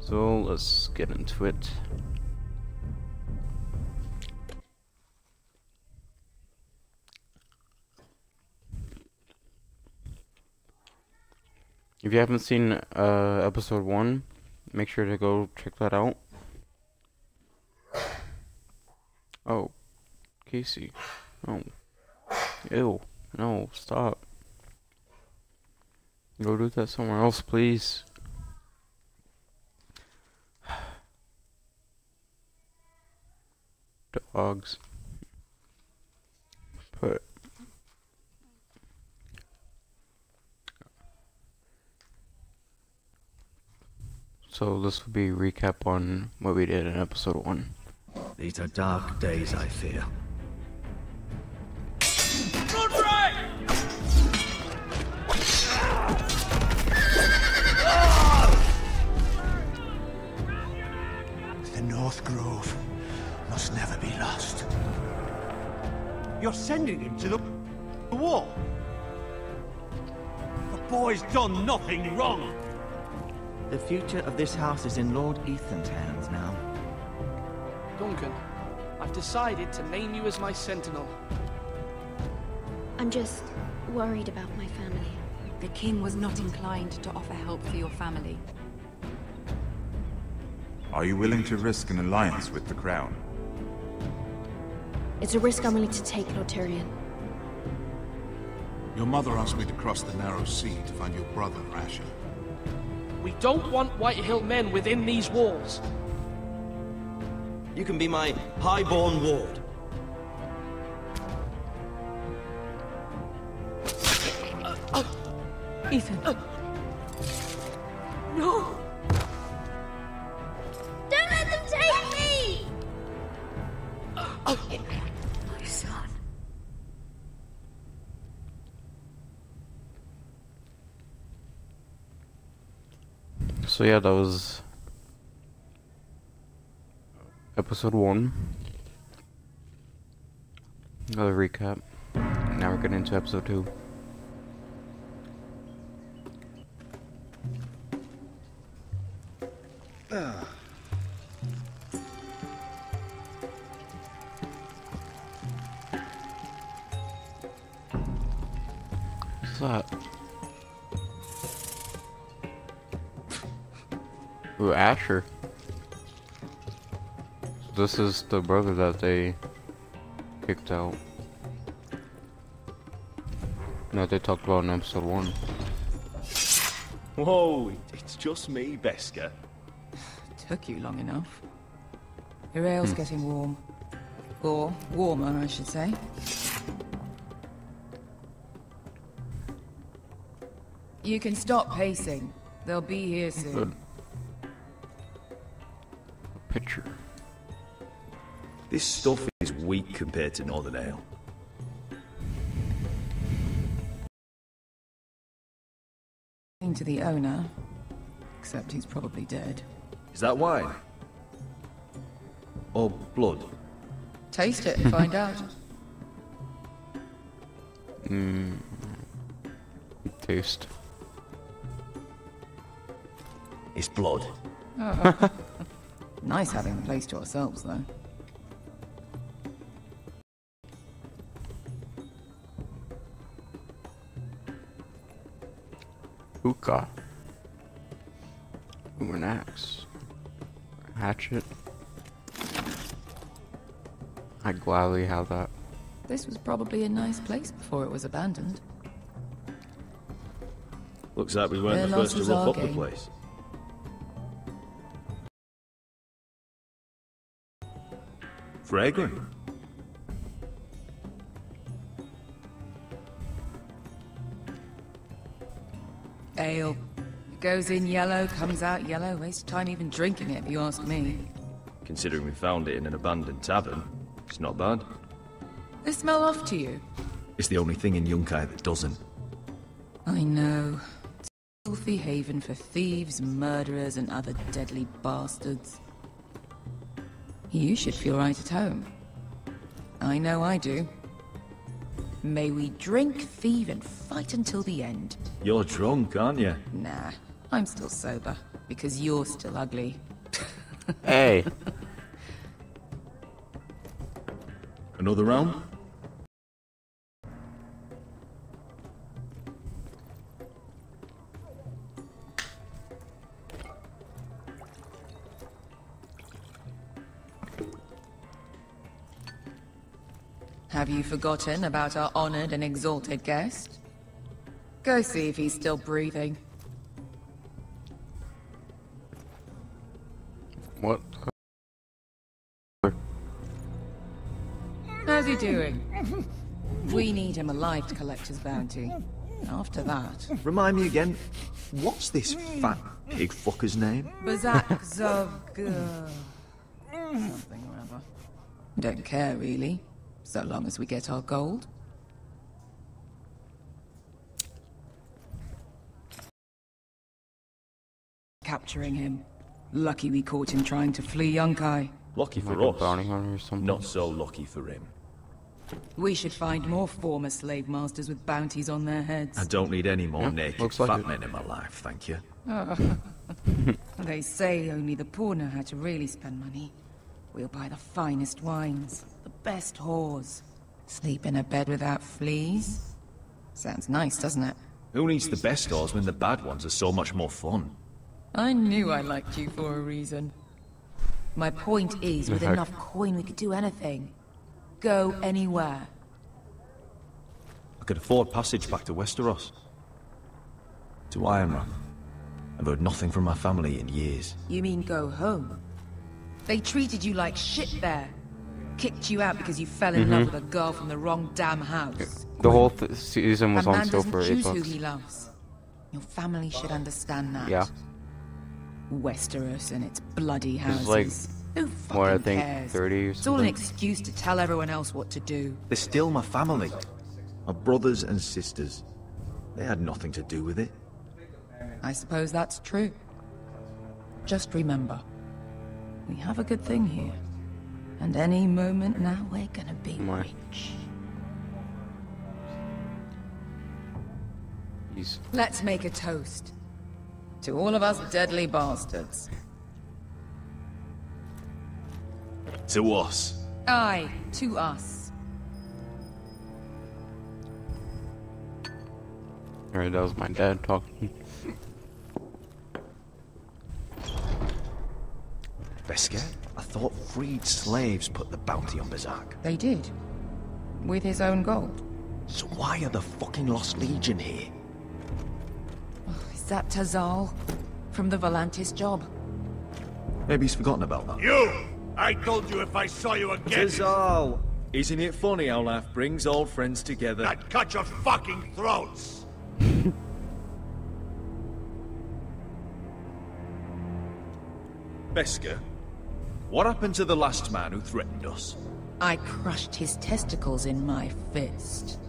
So let's get into it. If you haven't seen episode 1, make sure to go check that out. Oh, Casey. Oh. Ew. No, stop. Go do that somewhere else, please. Dogs. Put. So this will be a recap on what we did in episode 1. These are dark days, I fear. The North Grove must never be lost. You're sending him to the war? The boy's done nothing wrong. The future of this house is in Lord Ethan's hands now. Duncan, I've decided to name you as my sentinel. I'm just worried about my family. The king was not inclined to offer help for your family. Are you willing to risk an alliance with the Crown? It's a risk I'm willing to take, Lord Tyrion. Your mother asked me to cross the narrow sea to find your brother, Asher. We don't want Whitehill men within these walls. You can be my highborn ward. Ethan. No! Don't let them take me! My son. So yeah, that was episode 1. Another recap. Now we're getting into episode 2. What's that? Ooh, Asher. So this is the brother that they kicked out. No, they talked about in episode 1. Whoa, it's just me, Beska. Took you long enough. Your ale's getting warm. Or warmer, I should say. You can stop pacing. They'll be here soon. Good. Picture. This stuff is weak compared to Northern Ale. To the owner, except he's probably dead. Is that wine? Or blood? Taste it and find out. Taste. It's blood. Oh. Nice having the place to ourselves, though. Hookah. Ooh, an axe. Hatchet. I'd gladly have that. This was probably a nice place before it was abandoned. Looks like we weren't the first to rough up the place. Fragrant. Ale. It goes in yellow, comes out yellow. Waste time even drinking it, if you ask me. Considering we found it in an abandoned tavern, it's not bad. They smell off to you. It's the only thing in Yunkai that doesn't. I know. It's a filthy haven for thieves, murderers, and other deadly bastards. You should feel right at home. I know I do. May we drink, thieve, and fight until the end. You're drunk, aren't you? Nah, I'm still sober. because you're still ugly. Hey. Another round? Have you forgotten about our honored and exalted guest? Go see if he's still breathing. What? How's he doing? We need him alive to collect his bounty. After that... Remind me again, what's this fat pig fucker's name? Bazak Zog... something or other. Don't care, really. So long as we get our gold. Capturing him. Lucky we caught him trying to flee Yunkai. Lucky for Like a us. bounty hunter or something. Not so lucky for him. We should find more former slave masters with bounties on their heads. I don't need any more naked looks like fat it. men in my life, thank you. They say only the poor know how to really spend money. We'll buy the finest wines, the best whores. Sleep in a bed without fleas? Sounds nice, doesn't it? Who needs the best stores when the bad ones are so much more fun? I knew I liked you for a reason. My point is, with heck? enough coin we could do anything. Go anywhere. I could afford passage back to Westeros. To Ironrath. I've heard nothing from my family in years. You mean go home? They treated you like shit there. Kicked you out because you fell in love with a girl from the wrong damn house. The whole season was A on man sale doesn't for choose $8. who he loves. Your family should understand that. Yeah. Westeros and its bloody It's houses. like, Who what, I fucking think cares? 30 or It's all an something. excuse to tell everyone else what to do. They're still my family. My brothers and sisters. They had nothing to do with it. I suppose that's true. Just remember, we have a good thing here. And any moment now, we're gonna be My. rich. He's Let's make a toast. To all of us deadly bastards. To us. Aye, to us. Alright, that was my dad talking. Beskar? I thought freed slaves put the bounty on Bazak. They did. With his own gold. So why are the fucking Lost Legion here? Is that Tazal? From the Volantis job? Maybe he's forgotten about that. You! I told you if I saw you again, Tazal! Isn't it funny how life brings old friends together? I'd cut your fucking throats! Beskar, what happened to the last man who threatened us? I crushed his testicles in my fist.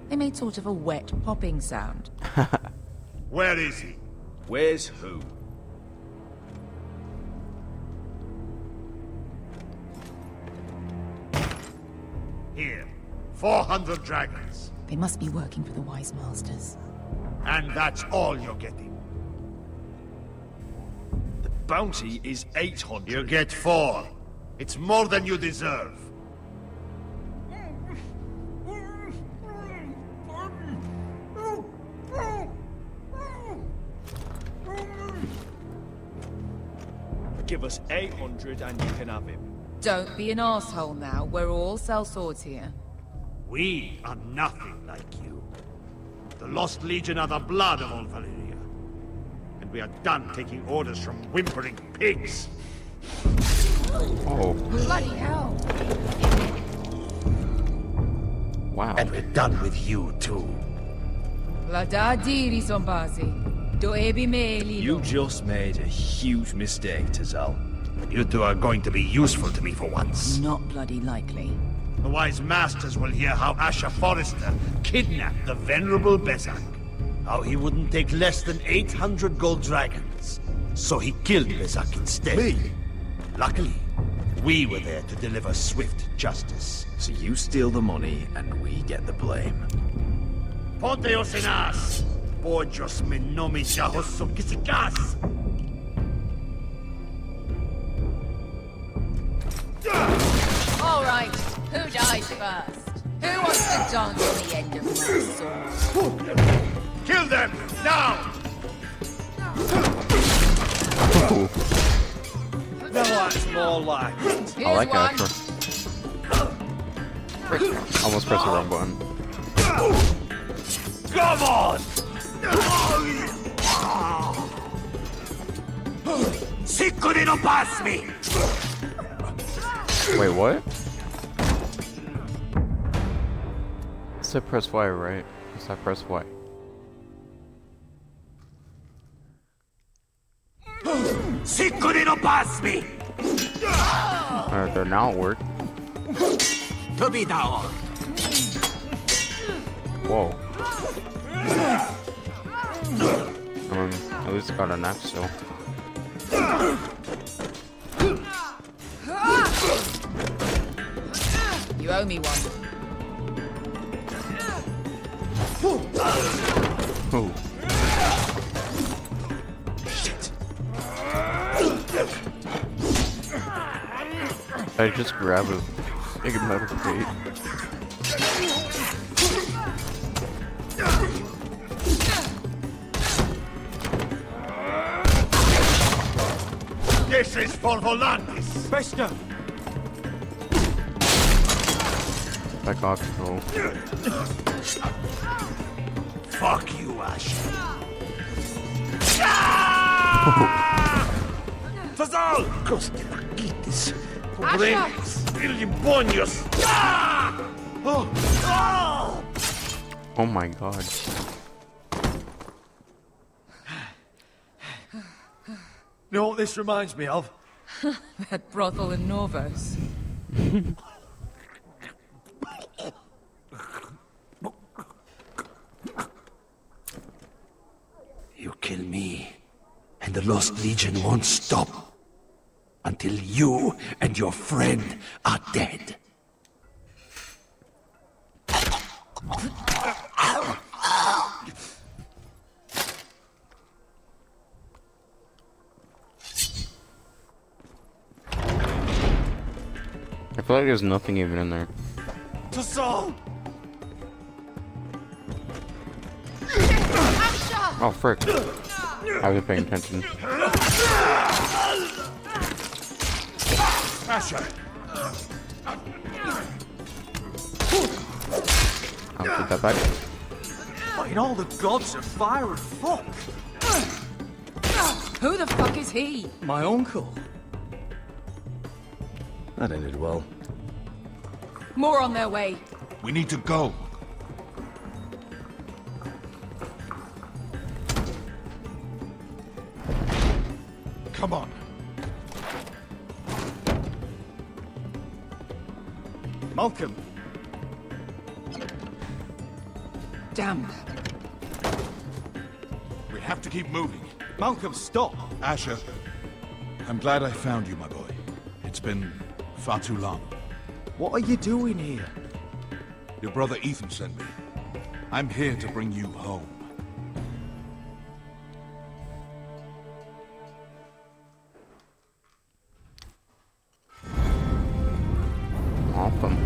They made sort of a wet popping sound. Where is he? Where's who? Here. 400 dragons. They must be working for the Wise Masters. And that's all you're getting. The bounty is 800. You get 4. It's more than you deserve. Give us 800 and you can have him. Don't be an asshole now. We're all sellswords here. We are nothing like you. The Lost Legion are the blood of all Valyria. And we are done taking orders from whimpering pigs. Oh, Bloody hell! wow. And we're done with you too. La da diri sombazi. Do ebi meli. You just made a huge mistake, Tazal. You two are going to be useful to me for once. Not bloody likely. The Wise Masters will hear how Asher Forrester kidnapped the venerable Bezak. How he wouldn't take less than 800 gold dragons. So he killed Bezak instead. Me? Luckily, we were there to deliver swift justice. So you steal the money and we get the blame. Ponteos en as! Pojos me nomi jahos kisikas! first. Who wants to dance on the end of my sword? Kill them now! Now that's more like it. Here's I like one. Asher. Almost pressed the wrong button. Come on! Sicko di non pass me! Wait, what? It said press Y, right? It said press Y. Sicko di non pass me! Alright, there, now it worked. To be down. Whoa. At least got an axe still. You owe me one. Ooh. I just grab a big metal plate. This is for Volandis. Bester! Back off, go. Fuck you, Ash. Fazal! Costi raquitis. Pobrenis. Illimbonios. Oh my god. You know what this reminds me of? That brothel in Norvos. You kill me, and the Lost Legion won't stop until you and your friend are dead. I feel like there's nothing even in there. To Saul! Oh, frick. I wasn't paying attention. Asher! I'll put that back. What in all the gods of fire and fuck? Who the fuck is he? My uncle. That ended well. More on their way. We need to go. Come on. Malcolm! Damn. We have to keep moving. Malcolm, stop! Asher, I'm glad I found you, my boy. It's been far too long. What are you doing here? Your brother Ethan sent me. I'm here to bring you home. Awesome.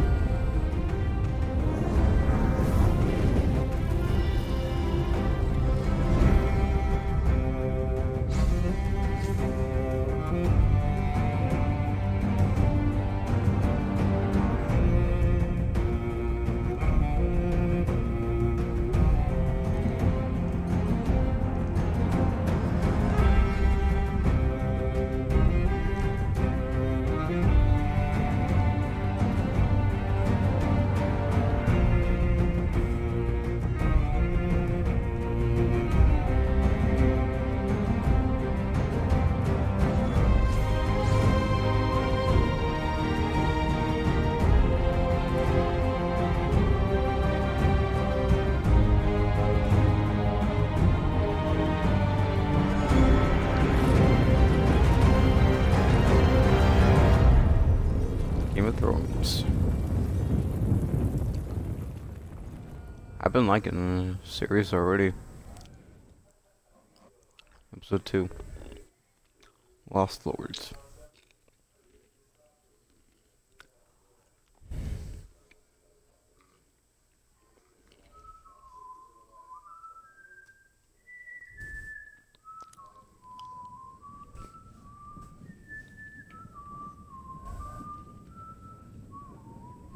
Game of Thrones. I've been liking the series already. Episode 2. Lost Lords.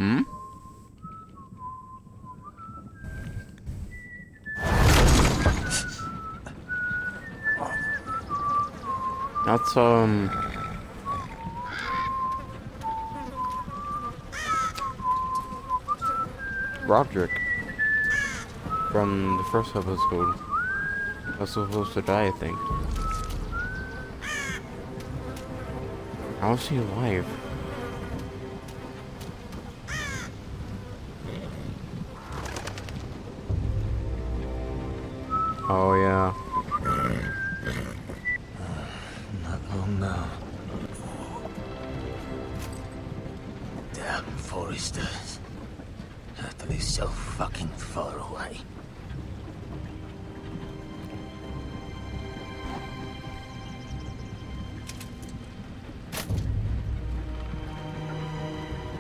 Hmm? That's, Roderick. From the first episode. That's supposed to die, I think. How is he alive? Oh, yeah. Not long now. Damn foresters. Have to be so fucking far away.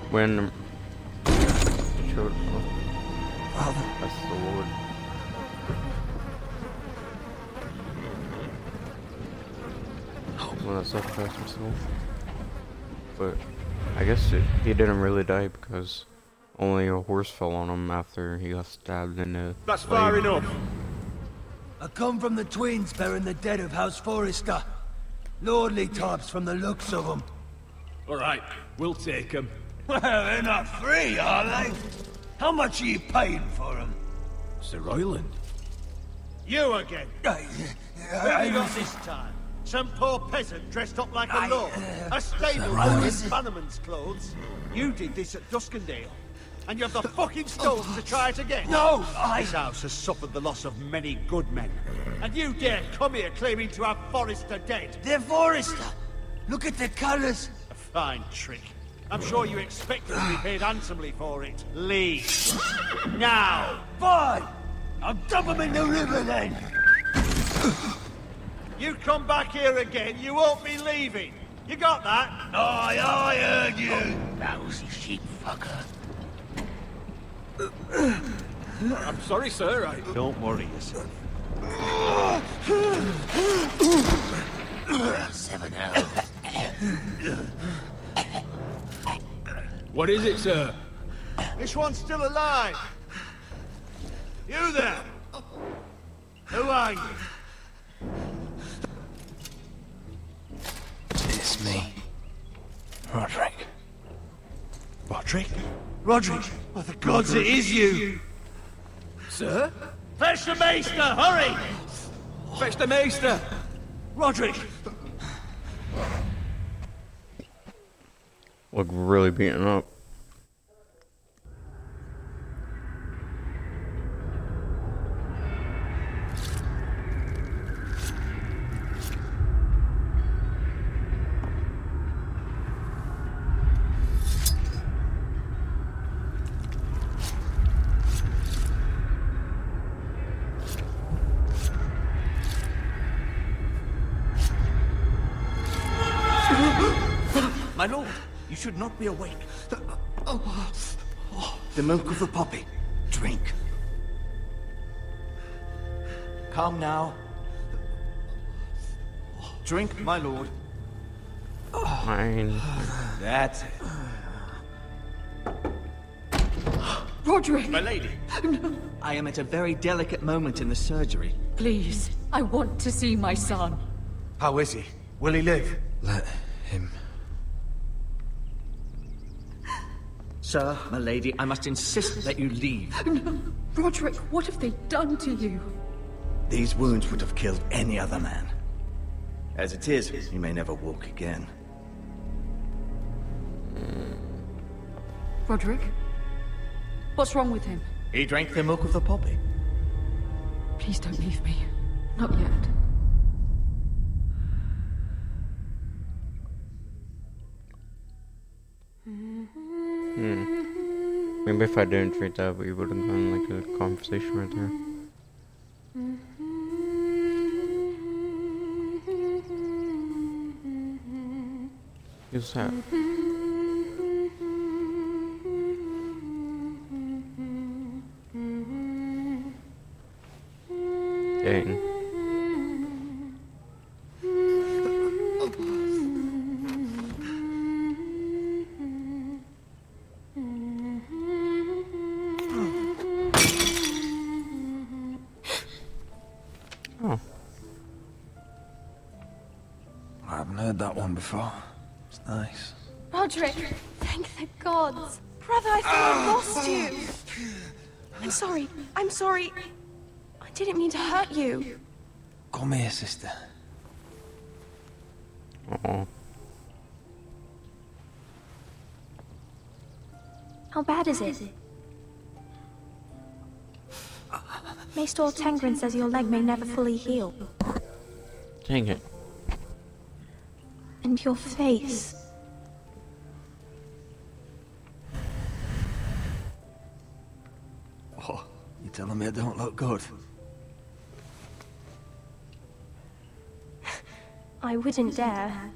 When showed that's the Lord. Well, that sacrificed himself. But I guess he didn't really die because only a horse fell on him after he got stabbed in the That's far leg. enough. I come from the twins bearing the dead of House Forrester. Lordly types from the looks of them. All right, we'll take them. Well, they're not free, are they? How much are you paying for them? Sir Royland. You again. Who I you got this time? Some poor peasant dressed up like a lord. A stable boy in bannerman's clothes. You did this at Duskendale. And you have the fucking stones to try it again? No, This house has suffered the loss of many good men. And you dare come here claiming to have Forrester dead? They're Forrester. Look at the colours. A fine trick. I'm sure you expected to be paid handsomely for it. Leave. Now! Fine. I'll dump them in the river then. You come back here again, you won't be leaving. You got that? Aye, I heard you. Lousy sheep fucker. I'm sorry, sir. Don't worry yourself. 7 hours. What is it, sir? This one's still alive. You there? Who are you? It's me. Roderick. Roderick? Roderick? Oh, the gods, it is you! Sir? Fetch the maester, hurry! Fetch the maester! Roderick! Look really beaten up. My lord, you should not be awake. The milk of the poppy. Drink. Calm now. Drink, my lord. Fine. That's it. Roderick! My lady. I am at a very delicate moment in the surgery. Please, I want to see my son. How is he? Will he live? Let him. Sir, my lady, I must insist that you leave. No, Roderick, what have they done to you? These wounds would have killed any other man. As it is, he may never walk again. Roderick? What's wrong with him? He drank the milk of the poppy. Please don't leave me. Not yet. Maybe if I didn't treat that, we would have done like a conversation right there. Who's that? Dang. I haven't heard that one before. It's nice. Roderick, thank the gods. Brother, I thought I lost you. I'm sorry. I'm sorry. I didn't mean to hurt you. Come here, sister. Oh. How bad is it? Maester Tengrin says your leg may never fully heal. Dang it. And your face. Oh, you telling me I don't look good? I wouldn't dare.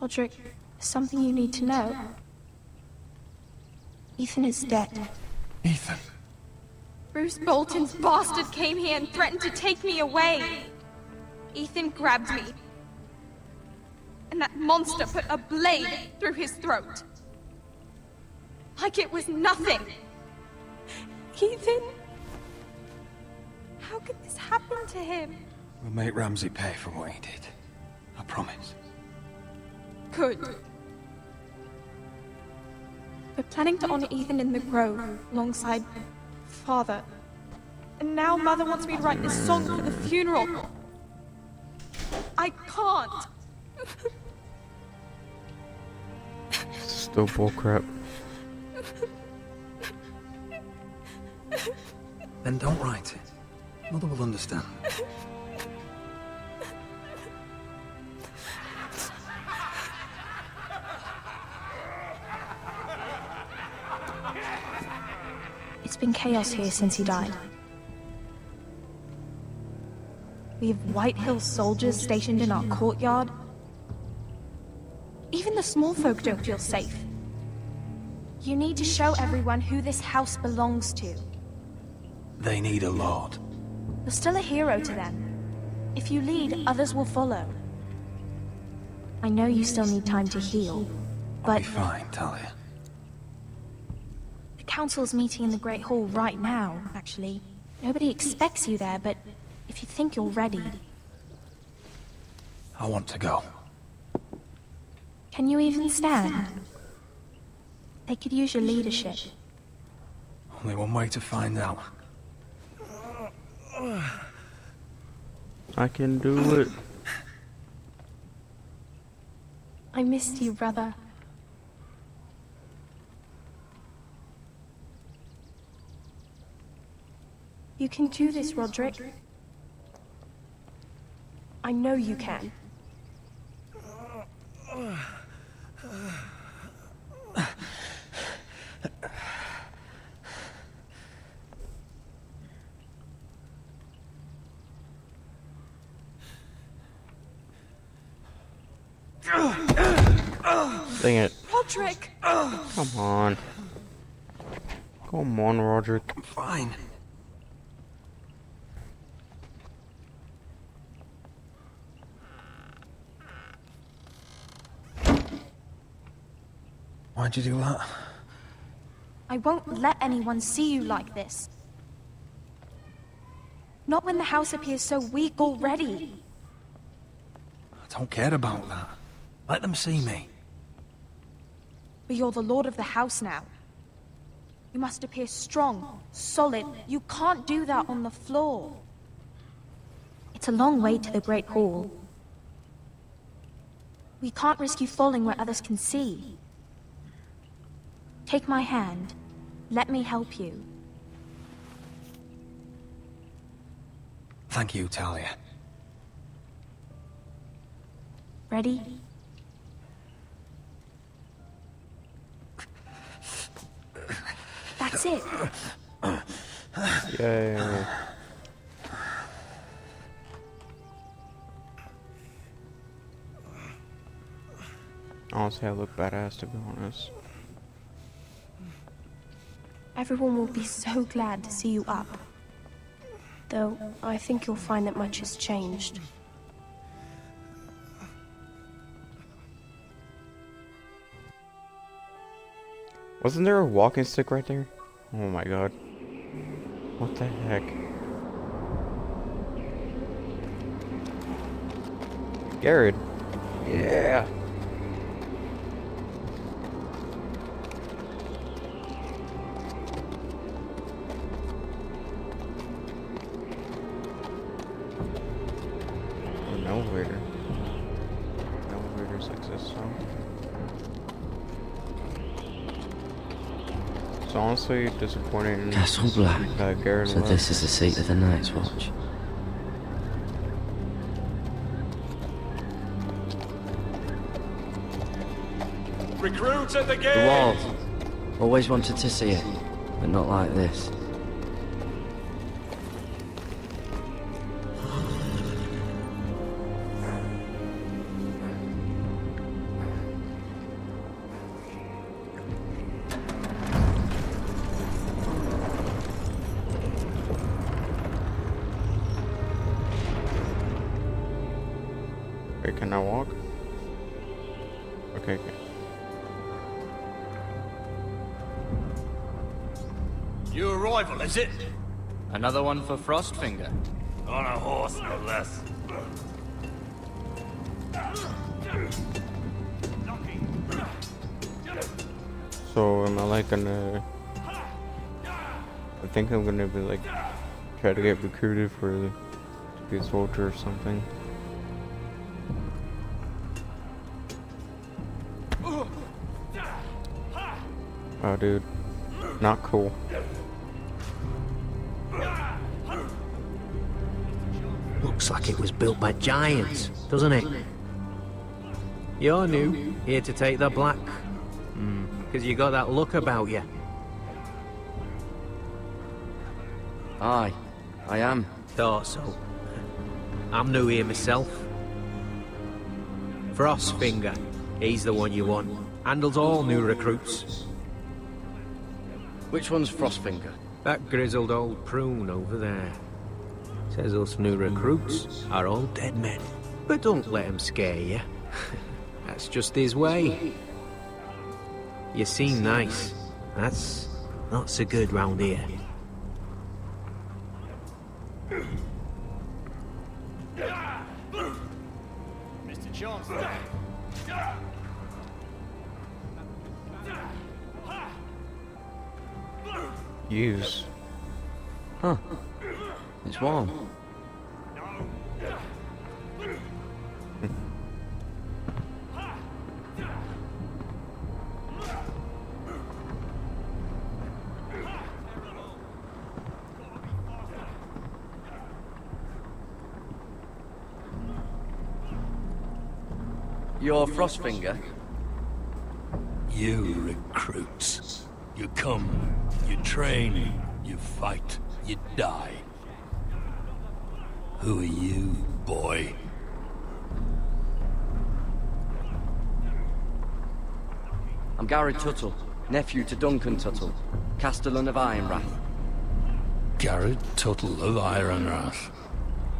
Roderick, there's something you need to know. Ethan is dead. Ethan. Bruce Bolton's bastard came here and threatened to take me away. Ethan grabbed me. And that monster put a blade through his throat. Like it was nothing. Ethan? How could this happen to him? We'll make Ramsay pay for what he did. I promise. Good. We're planning to honor Ethan in the Grove, alongside Father. And now Mother wants me to write this song for the funeral. I can't. Still bullcrap. Then don't write it. Mother will understand. It's been chaos here since he died. We have White Hill soldiers stationed in our courtyard. Even the small folk don't feel safe. You need to show everyone who this house belongs to. They need a lord. You're still a hero to them. If you lead, others will follow. I know you still need time to heal, I'll but be fine, Talia. the council's meeting in the Great Hall right now, actually. Nobody expects you there, but if you think you're ready... I want to go. Can you even stand? They could use your leadership. Only one way to find out. I can do it. I missed you, brother. You can do this, Roderick. I know you can. Dang it. Roderick! Come on. Come on, Roderick. I'm fine. Why'd you do that? I won't let anyone see you like this. Not when the house appears so weak already. I don't care about that. Let them see me. But you're the lord of the house now. You must appear strong, solid. You can't do that on the floor. It's a long way to the Great Hall. We can't risk you falling where others can see. Take my hand. Let me help you. Thank you, Talia. Ready? That's it. Yay. Honestly, I look badass, to be honest. Everyone will be so glad to see you up. Though, I think you'll find that much has changed. Wasn't there a walking stick right there? Oh my god. What the heck? Garrett. Yeah. An elevator. Elevators exist, so. It's honestly disappointing. Castle Black. Garrett So left. this is the seat of the Night's Watch. Recruits at the gate! The wall. Always wanted to see it, but not like this. Wait, can I walk? Okay. New arrival, is it? Another one for Frostfinger. On a horse, no less. So am I like gonna? I think I'm gonna be like try to get recruited for to be a soldier or something. Oh, dude, not cool. Looks like it was built by giants, doesn't it? You're new, here to take the black. Because you got that look about you. Aye, I am. Thought so. I'm new here myself. Frostfinger, he's the one you want. Handles all new recruits. Which one's Frostfinger? That grizzled old prune over there. Says us new recruits are all dead men. But don't let him scare you. That's just his way. You seem nice. That's not so good round here. Mr. Johnson. Use. Huh. It's warm. You're Frostfinger? You recruits. You come, you train, you fight, you die. Who are you, boy? I'm Gary Tuttle, nephew to Duncan Tuttle, Castellan of Ironrath. Garrett Tuttle of Ironrath.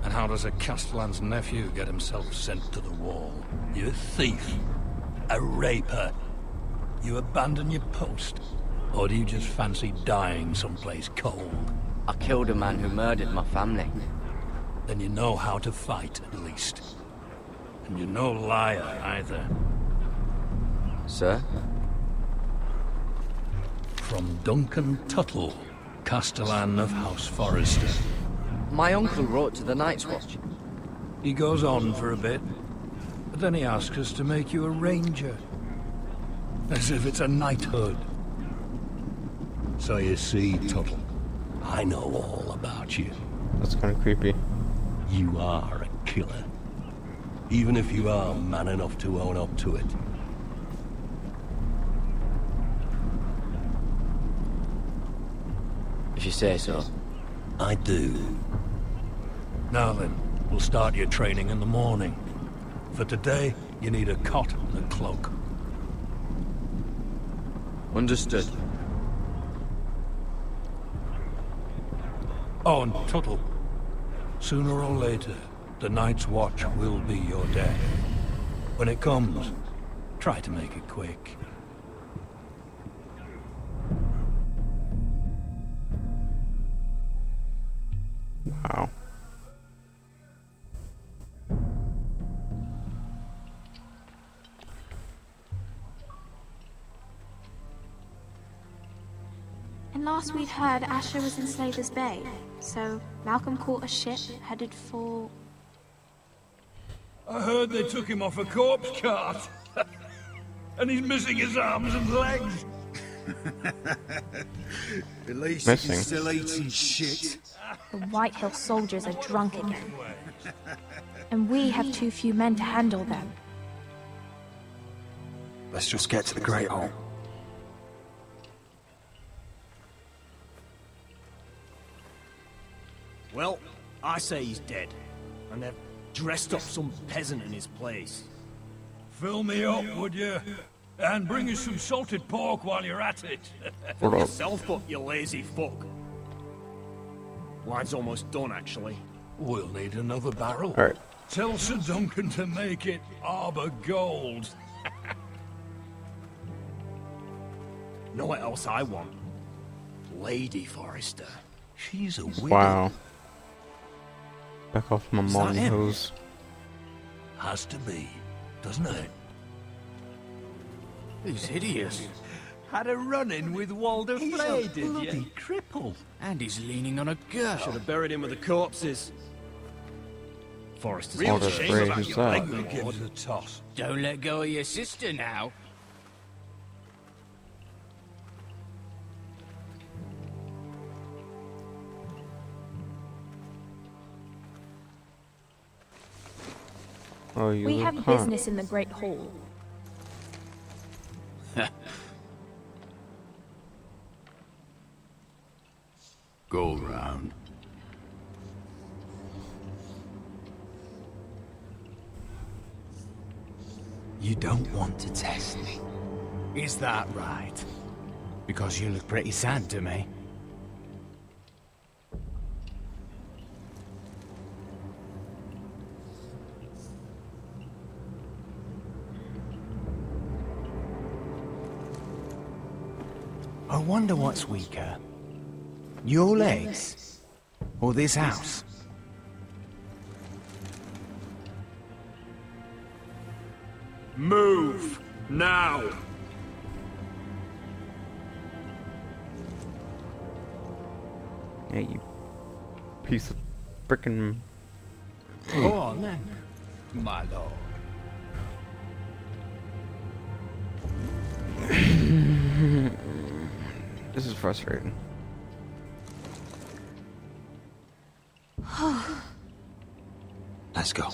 And how does a Castellan's nephew get himself sent to the wall? You a thief? A raper? You abandon your post? Or do you just fancy dying someplace cold? I killed a man who murdered my family. Then you know how to fight, at least. And you're no liar, either. Sir? From Duncan Tuttle, Castellan of House Forrester. My uncle wrote to the Night's Watch. He goes on for a bit, but then he asks us to make you a ranger. As if it's a knighthood. So you see, Tuttle, I know all about you. That's kind of creepy. You are a killer. Even if you are man enough to own up to it. If you say so. I do. Now then, we'll start your training in the morning. For today, you need a cot and a cloak. Understood. Oh, and Tuttle. Sooner or later, the Night's Watch will be your death. When it comes, try to make it quick. Wow. last we'd heard, Asher was in Slaver's Bay, so Malcolm caught a ship headed for... I heard they took him off a corpse cart. And he's missing his arms and legs. At least Missing. he's still eating shit. The White Hill soldiers are drunk again. And we have too few men to handle them. Let's just get to the Great Hall. Well, I say he's dead. And they've dressed up some peasant in his place. Fill me up, would you? And bring us some salted pork while you're at it. Hold up. Yourself up, you lazy fuck. Wine's almost done, actually. We'll need another barrel. Alright. Tell Sir Duncan to make it Arbor Gold. Know what else I want? Lady Forrester. She's a widow. Wow. Back off my Is that morning him? hose. Has to be, doesn't it? He's hideous. Had a run-in with Walder Flay, did you? Bloody cripple. And he's leaning on a girl. Should have buried him with the corpses. Forrester's Walder shame Flay, about who's your that? leg, We'll give Lord. it a toss. Don't let go of your sister now. Oh, you We look have hot. business in the Great Hall. Go round. You don't want to test me. Is that right? Because you look pretty sad to me. I wonder what's weaker. Your legs? Or this house? Move! Now! Yeah, you piece of frickin'. Go on then, my lord. This is frustrating. Let's go.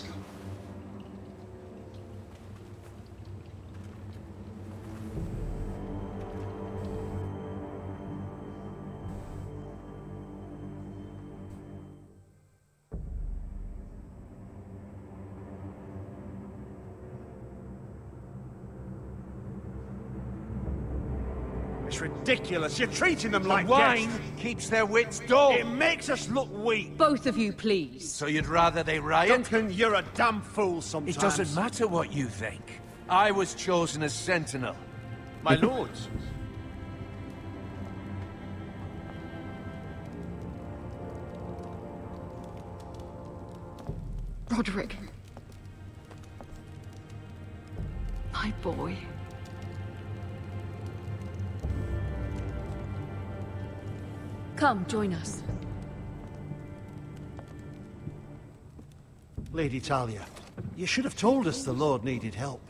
It's ridiculous. You're treating them like wine guests. keeps their wits dull. It makes us look weak. Both of you, please. So you'd rather they riot? Duncan, you're a damn fool sometimes. It doesn't matter what you think. I was chosen as sentinel. My lords. Roderick. My boy. Come, join us. Lady Talia, you should have told us the Lord needed help.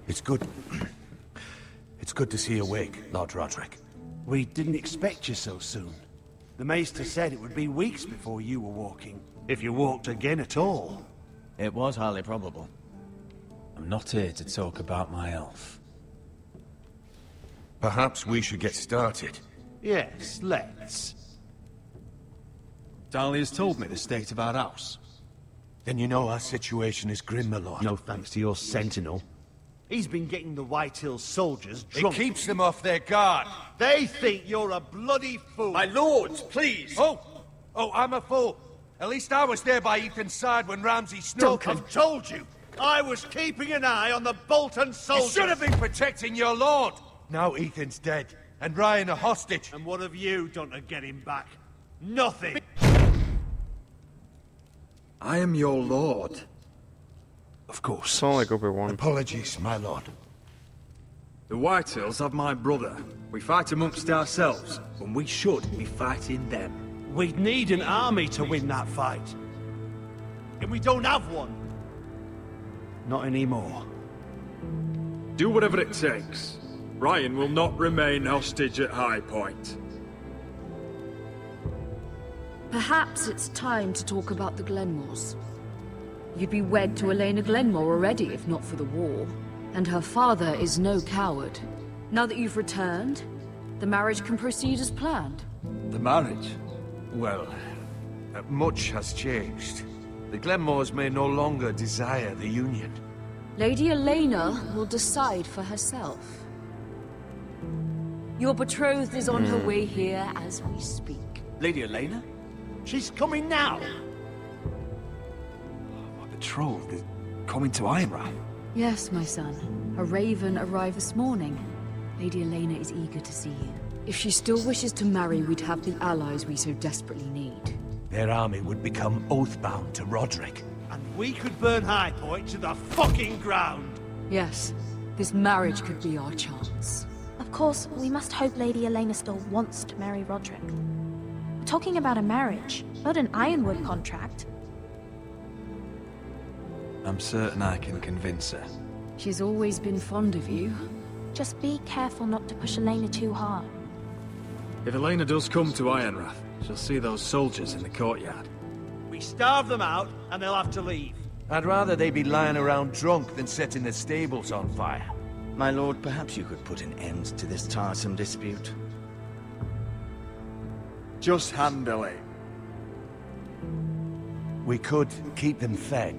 It's good. It's good to see you awake, Lord Roderick. We didn't expect you so soon. The Maester said it would be weeks before you were walking, if you walked again at all. It was highly probable. I'm not here to talk about my elf. Perhaps we should get started. Yes, let's. Dahlia's told me the state of our house. Then you know our situation is grim, my lord. No thanks to your sentinel. He's been getting the White Hill soldiers drunk. It keeps them off their guard. They think you're a bloody fool. My lords, please. Oh, I'm a fool. At least I was there by Ethan's side when Ramsay snuck. I've told you. I was keeping an eye on the Bolton You soldiers. should have been protecting your lord. Now Ethan's dead, and Ryan a hostage. And what have you done to get him back? Nothing. I am your lord. Of course. Sound like Obi-Wan. Apologies, my lord. The Whitehills have my brother. We fight amongst ourselves, when we should be fighting them. We'd need an army to win that fight. And we don't have one. Not anymore. Do whatever it takes. Ryan will not remain hostage at High Point. Perhaps it's time to talk about the Glenmores. You'd be wed to Elena Glenmore already if not for the war. And her father is no coward. Now that you've returned, the marriage can proceed as planned. The marriage? Well, much has changed. The Glenmores may no longer desire the union. Lady Elena will decide for herself. Your betrothed is on her way here as we speak. Lady Elena? She's coming now. My betrothed is coming to Ironrath. Yes, my son. A raven arrived this morning. Lady Elena is eager to see you. If she still wishes to marry, we'd have the allies we so desperately need. Their army would become oath-bound to Roderick. And we could burn High Point to the fucking ground! Yes, this marriage could be our chance. Of course, we must hope Lady Elena still wants to marry Roderick. We're talking about a marriage, not an Ironwood contract. I'm certain I can convince her. She's always been fond of you. Just be careful not to push Elena too hard. If Elena does come to Ironrath, she'll see those soldiers in the courtyard. We starve them out, and they'll have to leave. I'd rather they be lying around drunk than setting the stables on fire. My lord, perhaps you could put an end to this tiresome dispute. Just handle it. We could keep them fed,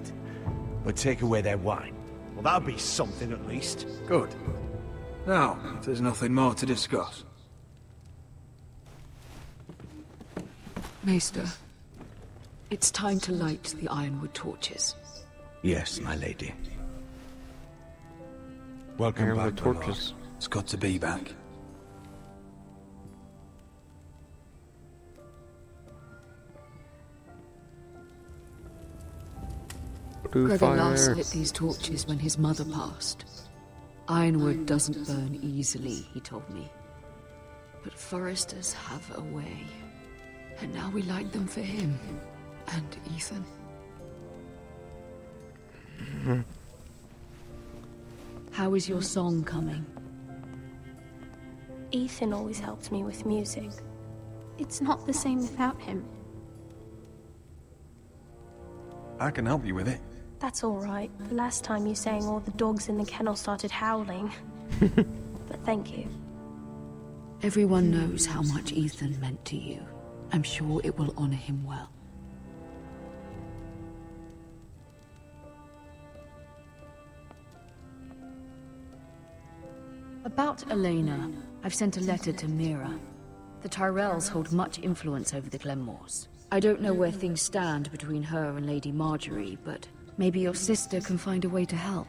but take away their wine. Well, that'd be something at least. Good. Now, if there's nothing more to discuss. Maester, it's time to light the Ironwood torches. Yes, my lady. Welcome Ironwood back, my torches. lord. It's good to be back. Gregor last lit these torches when his mother passed. Ironwood doesn't burn easily, he told me. But foresters have a way. And now we light them for him. And Ethan. How is your song coming? Ethan always helps me with music. It's not the same without him. I can help you with it. That's all right. The last time you sang, all the dogs in the kennel started howling. But thank you. Everyone knows how much Ethan meant to you. I'm sure it will honor him well. About Elena, I've sent a letter to Mira. The Tyrells hold much influence over the Glenmores. I don't know where things stand between her and Lady Marjorie, but maybe your sister can find a way to help.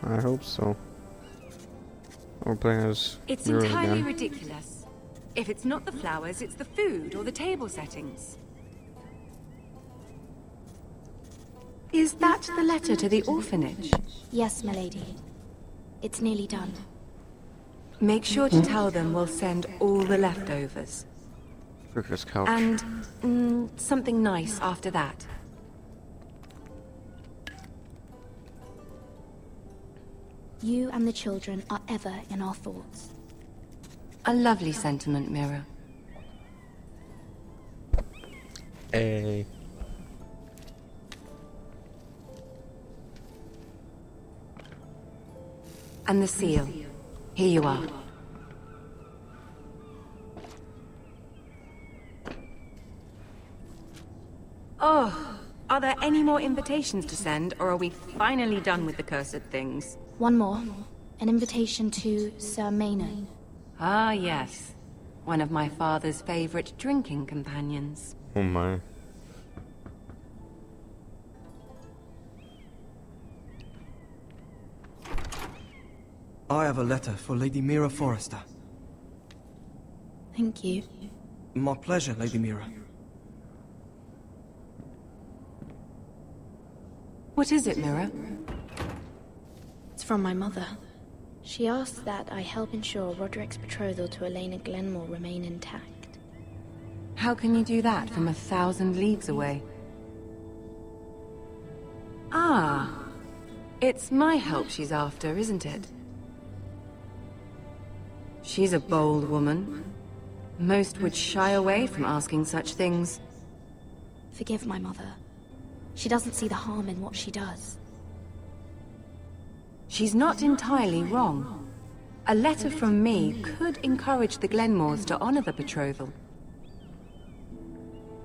I hope so. We're playing as It's Mira entirely again. ridiculous. If it's not the flowers, it's the food or the table settings. Is that the letter to the orphanage? Yes, my lady. It's nearly done. Make sure to tell them we'll send all the leftovers. Cricket's couch. And something nice after that. You and the children are ever in our thoughts. A lovely sentiment, Mira. Hey. And the seal. Here you are. Oh, are there any more invitations to send, or are we finally done with the cursed things? One more. An invitation to Sir Maynard. Ah, yes. One of my father's favorite drinking companions. Oh my. I have a letter for Lady Mira Forrester. Thank you. My pleasure, Lady Mira. What is it, Mira? It's from my mother. She asks that I help ensure Roderick's betrothal to Elena Glenmore remain intact. How can you do that from 1,000 leagues away? Ah, it's my help she's after, isn't it? She's a bold woman. Most would shy away from asking such things. Forgive my mother. She doesn't see the harm in what she does. She's not entirely wrong. A letter from me could encourage the Glenmores to honor the betrothal.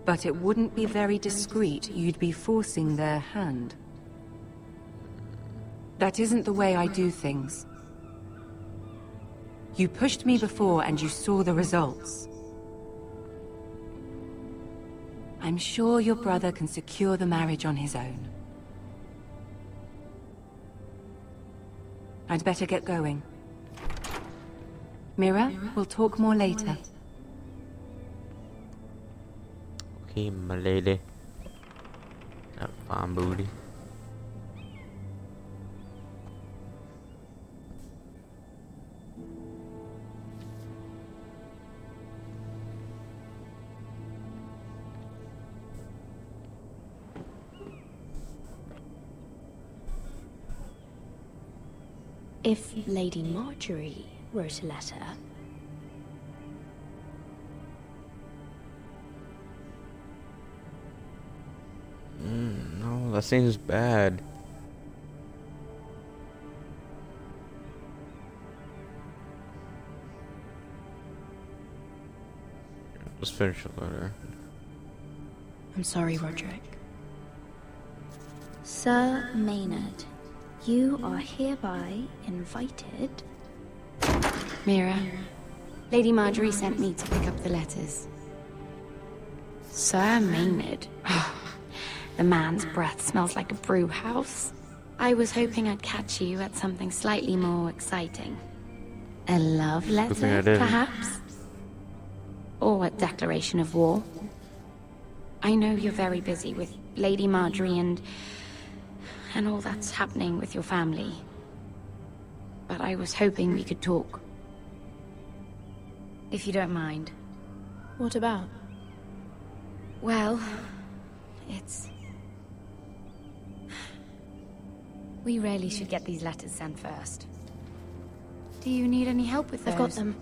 But it wouldn't be very discreet. You'd be forcing their hand. That isn't the way I do things. You pushed me before and you saw the results. I'm sure your brother can secure the marriage on his own. I'd better get going. Mira, we'll talk more later. Okay, my lady. That fine booty. If Lady Marjorie wrote a letter... No, that seems bad. Let's finish the letter. I'm sorry, Roderick. Sir Maynard, you are hereby invited... Mira, Lady Marjorie sent me to pick up the letters. Sir Maynard? The man's breath smells like a brew house. I was hoping I'd catch you at something slightly more exciting. A love letter, perhaps? Or a declaration of war? I know you're very busy with Lady Marjorie and all that's happening with your family. But I was hoping we could talk. If you don't mind. What about? Well, it's... We really should get these letters sent first. Do you need any help with those? I've got them.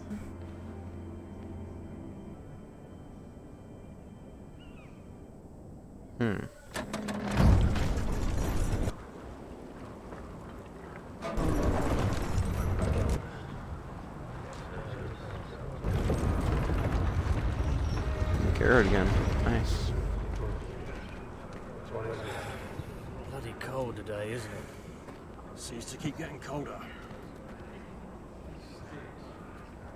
Carrot again. Nice. Bloody cold today, isn't it? Seems to keep getting colder.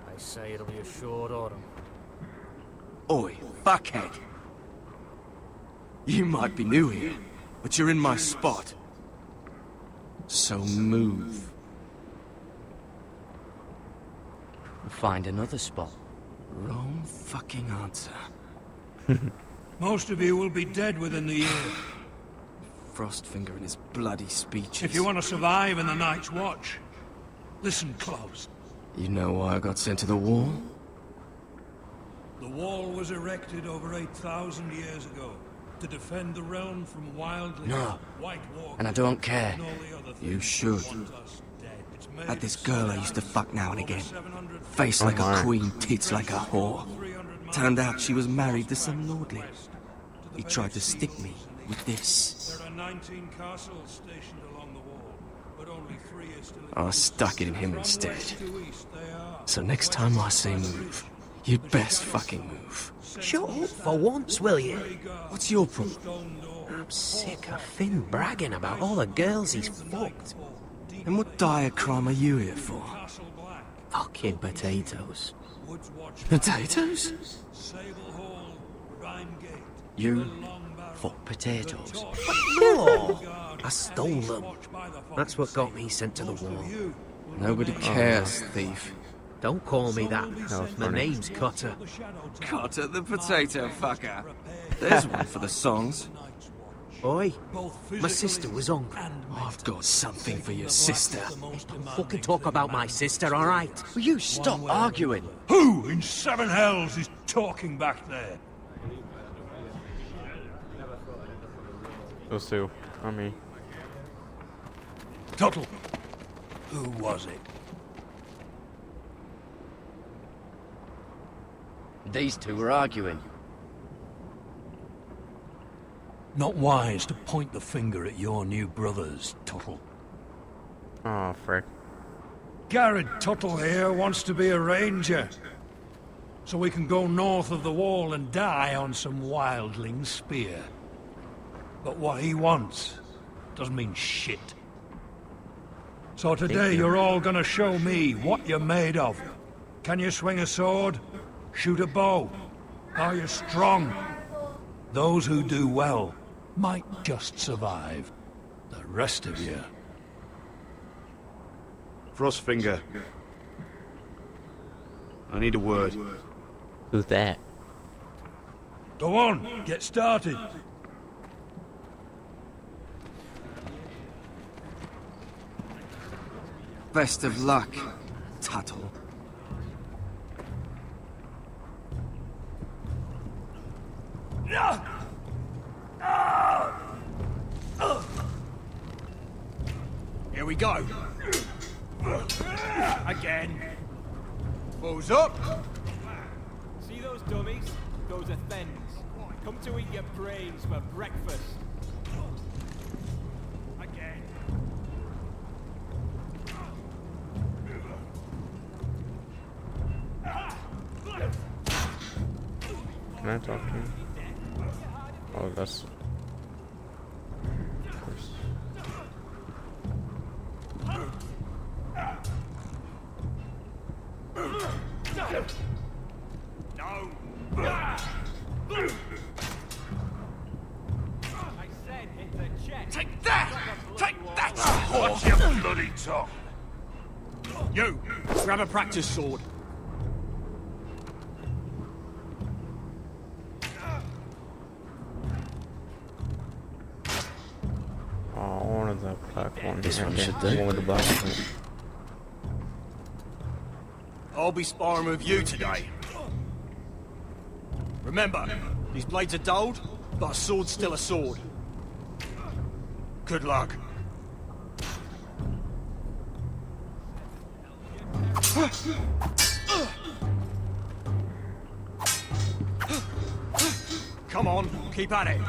They say it'll be a short autumn. Oi, fuckhead. You might be new here, but you're in my spot. So move. Find another spot. Wrong fucking answer. Most of you will be dead within the year. Frostfinger and his bloody speeches. If you want to survive in the Night's Watch, listen close. You know why I got sent to the wall? The wall was erected over 8,000 years ago to defend the realm from wildly White Walkers. And I don't care. You should. Had this girl I used to fuck now and again. Face like a queen, tits like a whore. Turned out she was married to some lordling. He tried to stick me with this. There are 19 castles stationed along the wall, but only 3 are still... I stuck it in him instead. So next time I say move, you'd best fucking move. Shut up for once, will you? What's your problem? I'm sick of Finn bragging about all the girls he's fucked. And what dire crime are you here for? Fucking potatoes. Potatoes? You fuck potatoes? No! I stole them. That's what got me sent to the wall. Nobody cares, thief. Don't call me that. My name's Cutter. Cutter the potato fucker. There's one for the songs. Oi, my sister was hungry. I've got something for your sister. Don't fucking talk about my sister, alright? Will you stop arguing? Who in seven hells is talking back there? Those two. On me. Tuttle. Who was it? These two were arguing. Not wise to point the finger at your new brothers, Tuttle. Oh, frick. Garrett Tuttle here wants to be a ranger. So we can go north of the wall and die on some wildling's spear. But what he wants doesn't mean shit. So today you're all gonna show me what you're made of. Can you swing a sword? Shoot a bow? Are you strong? Those who do well might just survive. The rest of you... Frostfinger. I need a word. Who's that? Go on, get started. Best of luck, Tuttle. Here we go. Again. Balls up. See those dummies? Those are thens. Come to eat your brains for breakfast. Again. Can I talk to him? Oh, that's... Of course. No. I said hit the chest. Take that! Take that! Watch your bloody tongue. You, grab a practice sword. Oh, one of the black ones. This one should do. do. One with the black one. I'll be sparring with you today. Remember, these blades are dulled, but a sword's still a sword. Good luck. Come on, keep at it.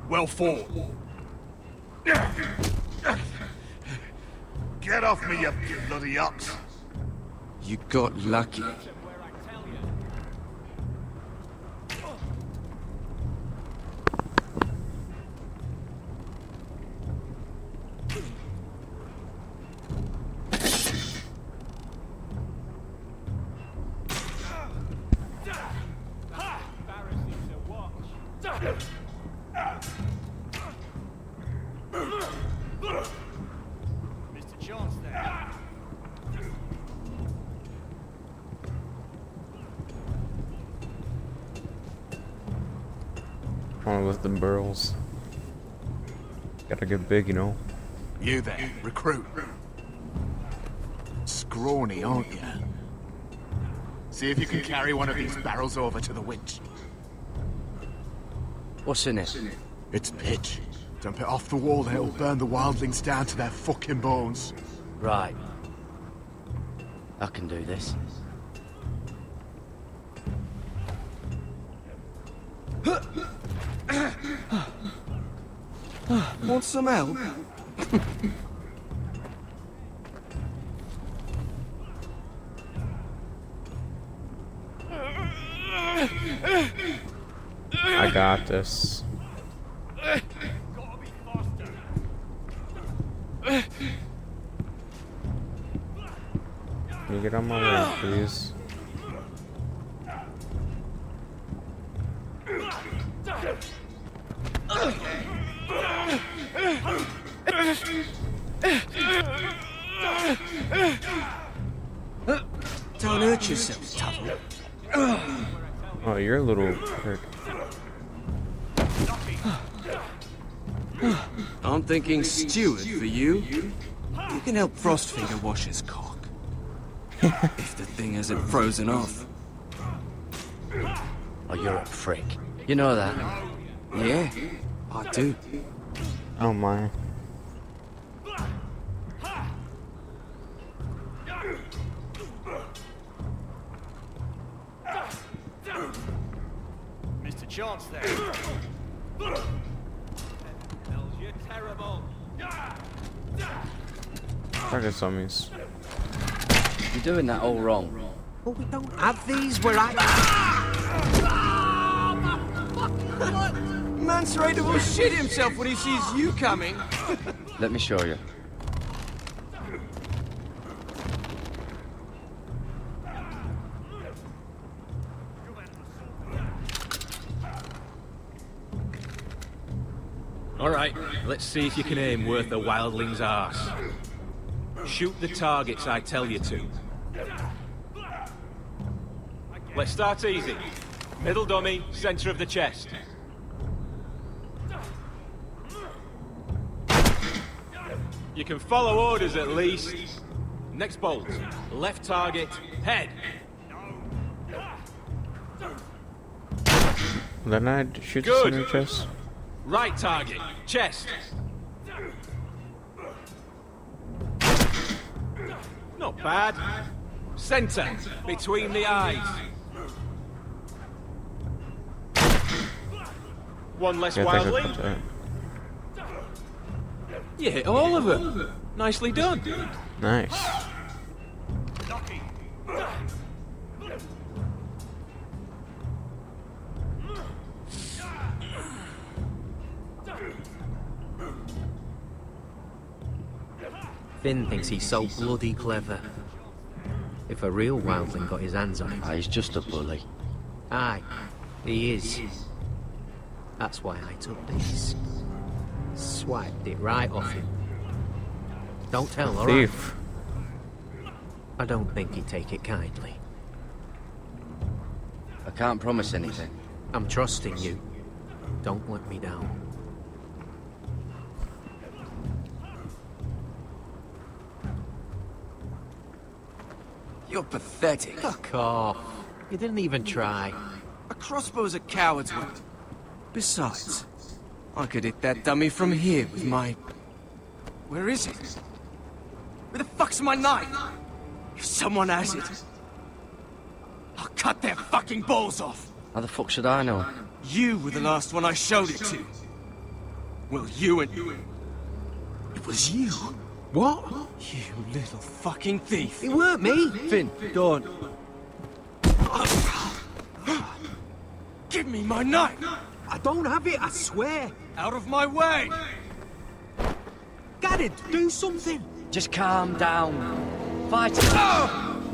Well fought. Get off me, you bloody ox! You got lucky. Mr. Chance there. One with the burls. Gotta get big, you know. You there, recruit. Scrawny, aren't you? See if you can carry one of these barrels over to the winch. What's in it? It's pitch. Dump it off the wall, then it'll burn the wildlings down to their fucking bones. Right. I can do this. Want some help? I got this. Can you get on my way, please? Don't hurt yourself, Tuttle. Oh, you're a little prick. I'm thinking steward for you. You can help Frostfinger wash his cock. If the thing hasn't frozen off. Oh, you're a prick. You know that? Yeah, I do. Oh my. Mr. Chance there. Hell's you're terrible. Target zombies. You're doing that all wrong. Well, we don't have these where I... Man's ready to shit himself when he sees you coming. Let me show you. Alright, let's see if you can aim worth a wildling's arse. Shoot the targets I tell you to. Let's start easy. Middle dummy, center of the chest. You can follow orders at least. Next bolt. Left target, head. Then I'd shoot the center chest. Right target, chest. Not bad. Center, between the eyes. One less wildling. You hit all of them. Nicely done. Nice. Finn thinks he's so bloody clever. If a real wildling got his hands on him... He's just a bully. Aye, he is. That's why I took this. Swiped it right off him. Don't tell, alright? Thief. I don't think he'd take it kindly. I can't promise anything. I'm trusting you. Don't let me down. You're pathetic. Fuck off. You didn't even try. A crossbow's a coward's weapon. Besides, I could hit that dummy from here with my... Where is it? Where the fuck's my knife? If someone has it, I'll cut their fucking balls off. How the fuck should I know? You were the last one I showed it to. Well, you and... It was you. What? You little fucking thief. It weren't me. Finn, don't. Give me my knife. I don't have it, I swear. Out of my way. Garrett, do something. Just calm down. Fight it. I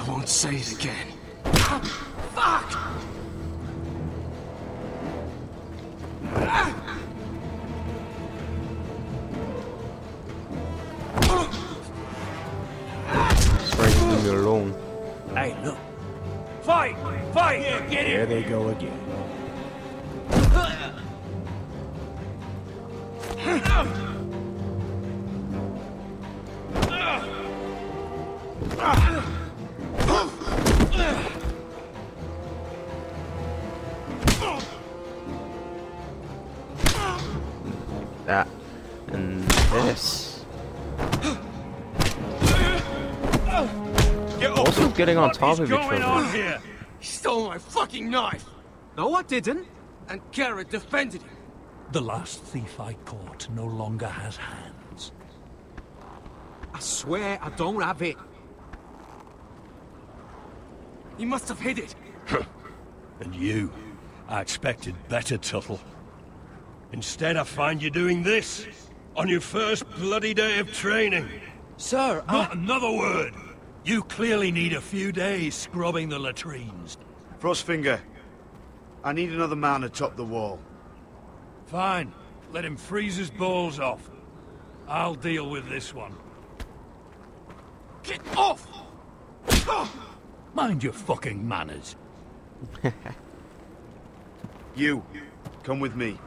won't say it again. Fuck! Sorry, leave me alone. Hey, look. Fight! Fight! Yeah, get it! There they go again. That and this. Also getting on top of each other. Here? He stole my fucking knife. No, I didn't. And Garrett defended him. The last thief I caught no longer has hands. I swear I don't have it. He must have hid it. And you? I expected better, Tuttle. Instead, I find you doing this on your first bloody day of training. Sir, Not another word! You clearly need a few days scrubbing the latrines. Frostfinger, I need another man atop the wall. Fine. Let him freeze his balls off. I'll deal with this one. Get off! Mind your fucking manners. You, come with me.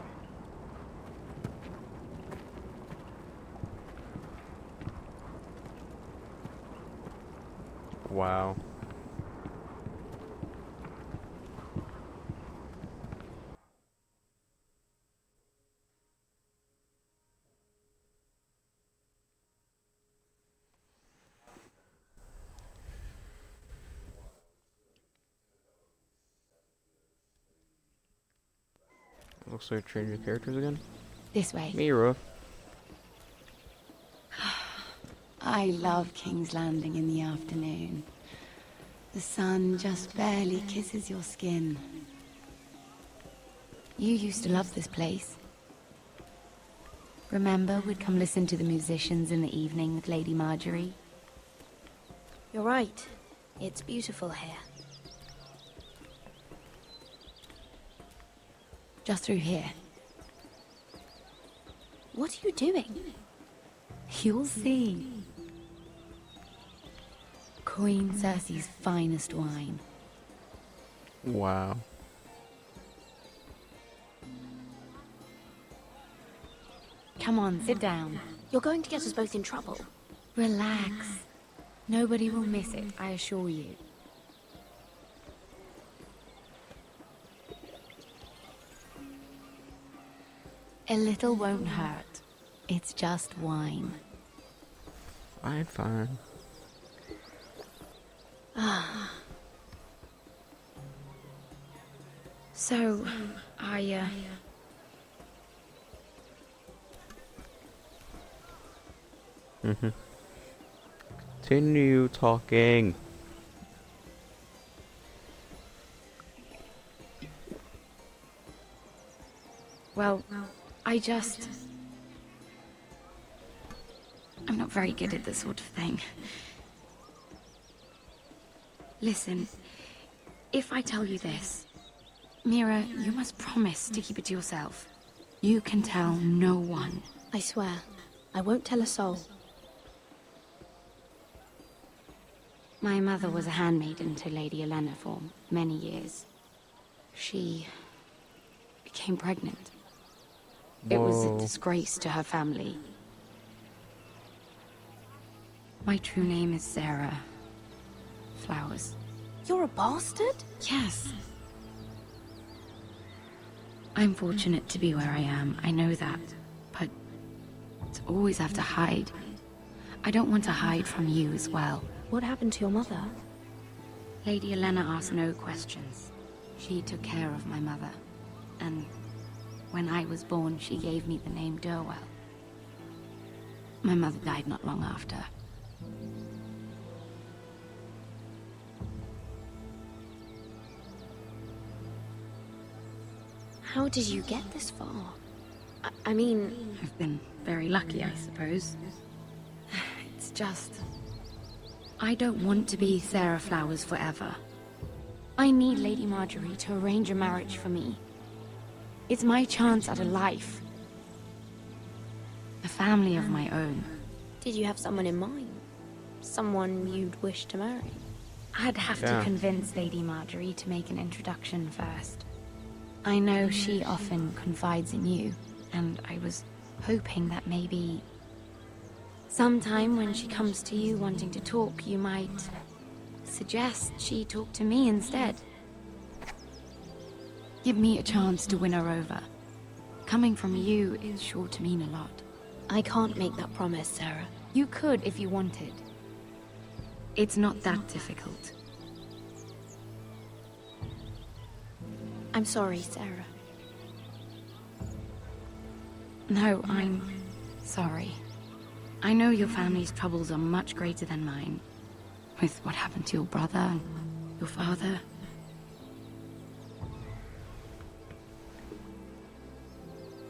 Wow. Looks like changing characters again. This way. Mira. I love King's Landing in the afternoon. The sun just barely kisses your skin. You used to love this place. Remember, we'd come listen to the musicians in the evening with Lady Marjorie? You're right. It's beautiful here. Just through here. What are you doing? You'll see. Queen Cersei's finest wine. Wow. Come on, sit down. You're going to get us both in trouble. Relax. Nobody will miss it, I assure you. A little won't hurt. It's just wine. Fine, fine. So, Continue talking. Well, I'm not very good at this sort of thing. Listen, if I tell you this, Mira, you must promise to keep it to yourself. You can tell no one. I swear, I won't tell a soul. My mother was a handmaiden to Lady Olenna for many years. She became pregnant. It was a disgrace to her family. My true name is Sarah Flowers. You're a bastard? Yes. I'm fortunate to be where I am, I know that. But to always have to hide. I don't want to hide from you as well. What happened to your mother? Lady Olenna asked no questions. She took care of my mother. And when I was born, she gave me the name Durwell. My mother died not long after. How did you get this far? I mean... I've been very lucky, I suppose. It's just... I don't want to be Sarah Flowers forever. I need Lady Marjorie to arrange a marriage for me. It's my chance at a life. A family of my own. Did you have someone in mind? Someone you'd wish to marry? I'd have to convince Lady Marjorie to make an introduction first. I know she often confides in you, and I was hoping that maybe... sometime when she comes to you wanting to talk, you might suggest she talk to me instead. Give me a chance to win her over. Coming from you is sure to mean a lot. I can't make that promise, Sarah. You could if you wanted. It's not that difficult. I'm sorry, Sarah. No, I'm sorry. I know your family's troubles are much greater than mine. With what happened to your brother and your father.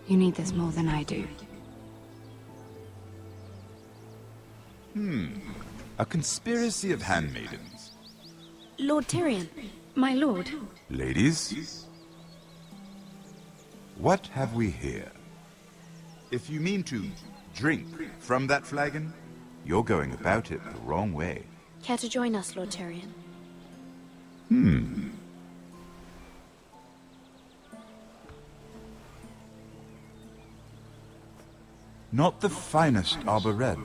You need this more than I do. A conspiracy of handmaidens. Lord Tyrion, my lord. Ladies? What have we here? If you mean to drink from that flagon, you're going about it the wrong way. Care to join us, Lord Tyrion? Not the finest arbor red,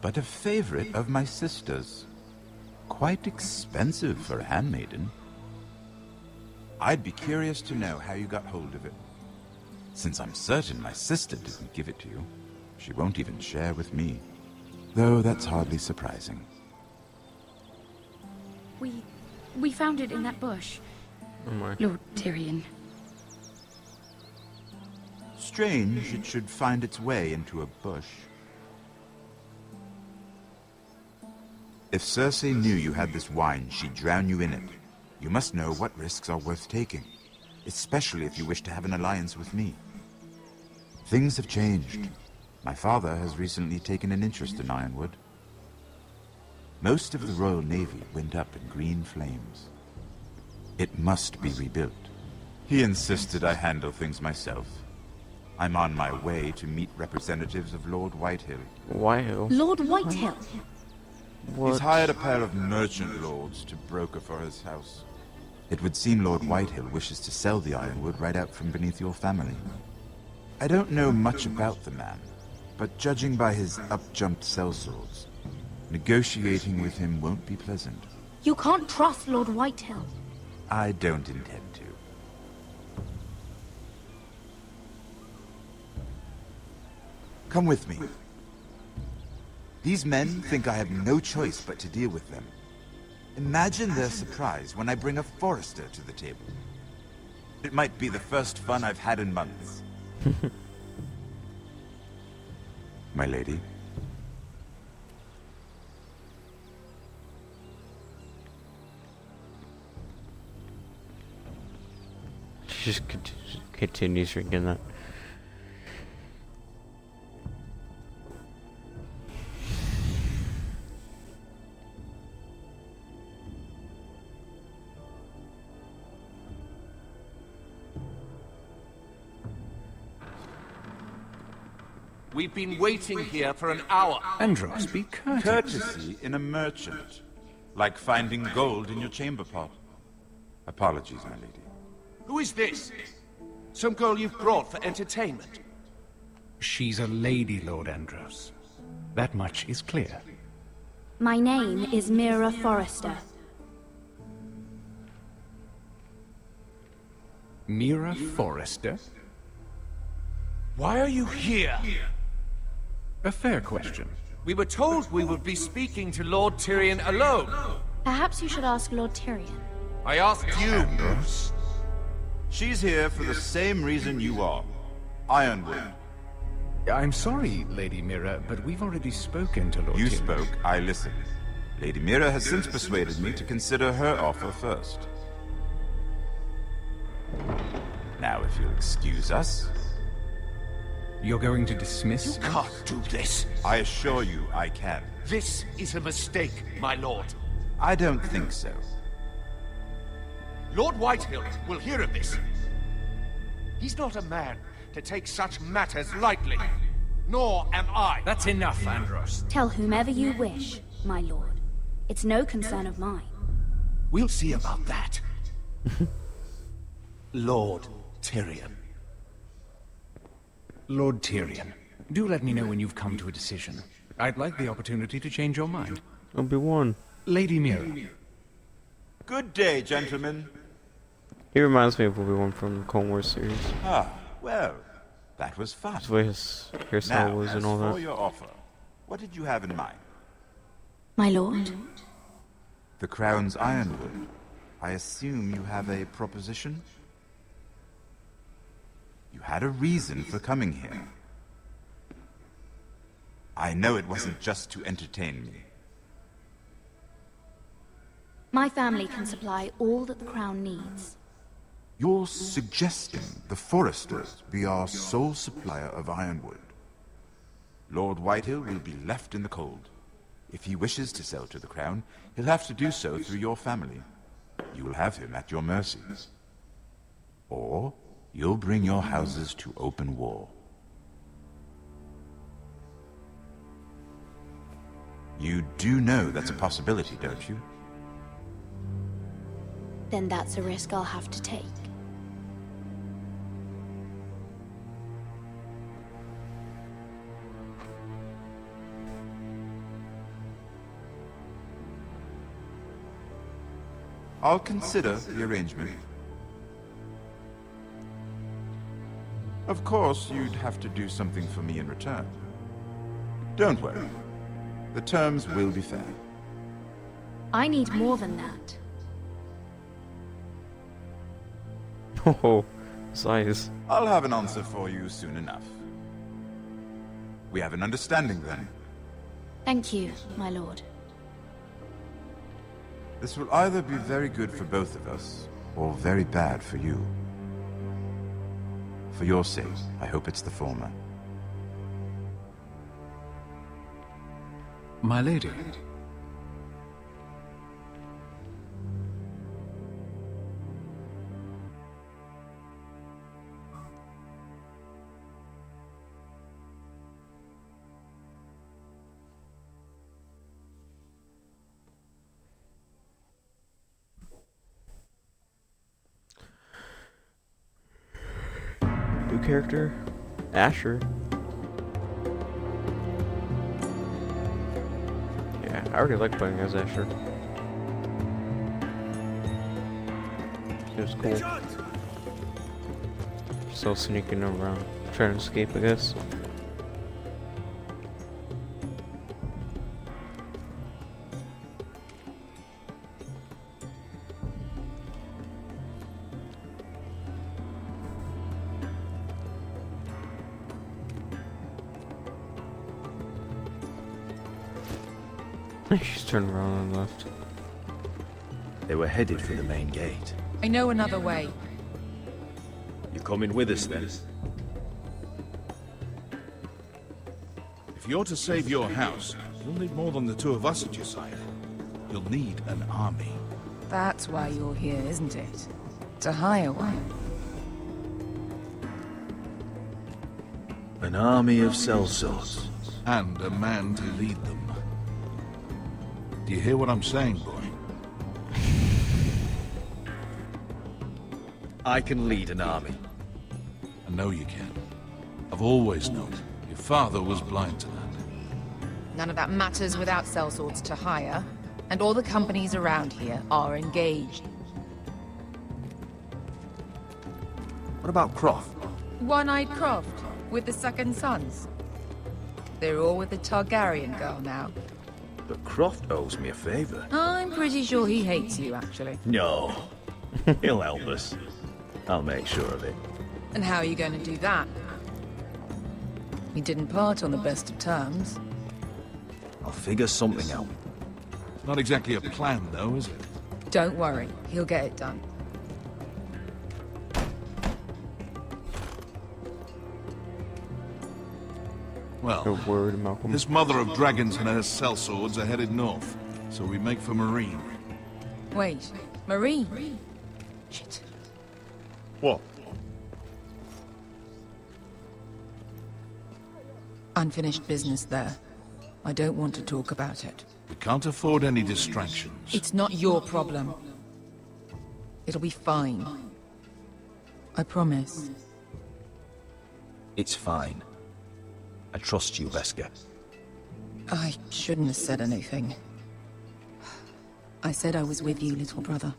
but a favorite of my sister's. Quite expensive for a handmaiden. I'd be curious to know how you got hold of it. Since I'm certain my sister didn't give it to you, she won't even share with me. Though that's hardly surprising. We found it in that bush. Oh my. Lord Tyrion. Strange it should find its way into a bush. If Cersei knew you had this wine, she'd drown you in it. You must know what risks are worth taking, especially if you wish to have an alliance with me. Things have changed. My father has recently taken an interest in Ironwood. Most of the Royal Navy went up in green flames. It must be rebuilt. He insisted I handle things myself. I'm on my way to meet representatives of Lord Whitehill. Whitehill? Lord Whitehill? What? He's hired a pair of merchant lords to broker for his house. It would seem Lord Whitehill wishes to sell the Ironwood right out from beneath your family. I don't know much about the man, but judging by his up-jumped sellswords, negotiating with him won't be pleasant. You can't trust Lord Whitehill. I don't intend to. Come with me. These men think I have no choice but to deal with them. Imagine their surprise when I bring a Forrester to the table. It might be the first fun I've had in months. My lady. She just continues drinking that. We've been waiting here for an hour. Andros, be courteous. Courtesy in a merchant. Like finding gold in your chamber pot. Apologies, my lady. Who is this? Some girl you've brought for entertainment? She's a lady, Lord Andros. That much is clear. My name is Mira Forrester. Mira Forrester? Why are you here? A fair question. We were told we would be speaking to Lord Tyrion alone. Perhaps you should ask Lord Tyrion. I asked you. Andros? She's here for the same reason you are. Ironwood. I'm sorry, Lady Mira, but we've already spoken to Lord Tyrion. You spoke, I listened. Lady Mira has since persuaded me to consider her offer first. Now, if you'll excuse us... You're going to dismiss? You can't do this. I assure you I can. This is a mistake, my lord. I don't think so. Lord Whitehill will hear of this. He's not a man to take such matters lightly. Nor am I. That's enough, Andros. Tell whomever you wish, my lord. It's no concern of mine. We'll see about that. Lord Tyrion. Lord Tyrion, do let me know when you've come to a decision. I'd like the opportunity to change your mind. Obi-Wan. Lady Mira. Good day, gentlemen. He reminds me of Obi-Wan from the Clone Wars series. Ah, well, that was fun. That's the way his hairstyle was and all for that. your offer, what did you have in mind? My lord? The Crown's Ironwood. I assume you have a proposition? You had a reason for coming here. I know it wasn't just to entertain me. My family can supply all that the Crown needs. You're suggesting the Foresters be our sole supplier of ironwood. Lord Whitehill will be left in the cold. If he wishes to sell to the Crown, he'll have to do so through your family. You will have him at your mercy. Or you'll bring your houses to open war. You do know that's a possibility, don't you? Then that's a risk I'll have to take. I'll consider the arrangement. Of course, you'd have to do something for me in return. Don't worry. The terms will be fair. I need more than that. Oh, size. I'll have an answer for you soon enough. We have an understanding then. Thank you, my lord. This will either be very good for both of us, or very bad for you. For your sake, I hope it's the former. My lady. New character, Asher. Yeah, I already like playing as Asher. Seems cool. Still sneaking around, trying to escape, I guess. She's turned around and left. They were headed for the main gate. I know another way. You coming with us then? If you're to save your house, you'll need more than the two of us at your side. You'll need an army. That's why you're here, isn't it? To hire one. An army of sellswords. And a man to lead them. Do you hear what I'm saying, boy? I can lead an army. I know you can. I've always known. Your father was blind to that. None of that matters without sellswords to hire, and all the companies around here are engaged. What about Croft? One-eyed Croft, with the second sons. They're all with the Targaryen girl now. But Croft owes me a favor. I'm pretty sure he hates you, actually. No. He'll help us. I'll make sure of it. And how are you going to do that? We didn't part on the best of terms. I'll figure something out. It's not exactly a plan, though, is it? Don't worry, he'll get it done. Well, word, Malcolm. This mother of dragons and her sellswords are headed north, so we make for Marine. Wait, Marine? Shit. What? Unfinished business there. I don't want to talk about it. We can't afford any distractions. It's not your problem. It'll be fine. I promise. It's fine. I trust you, Veska. I shouldn't have said anything. I said I was with you, little brother.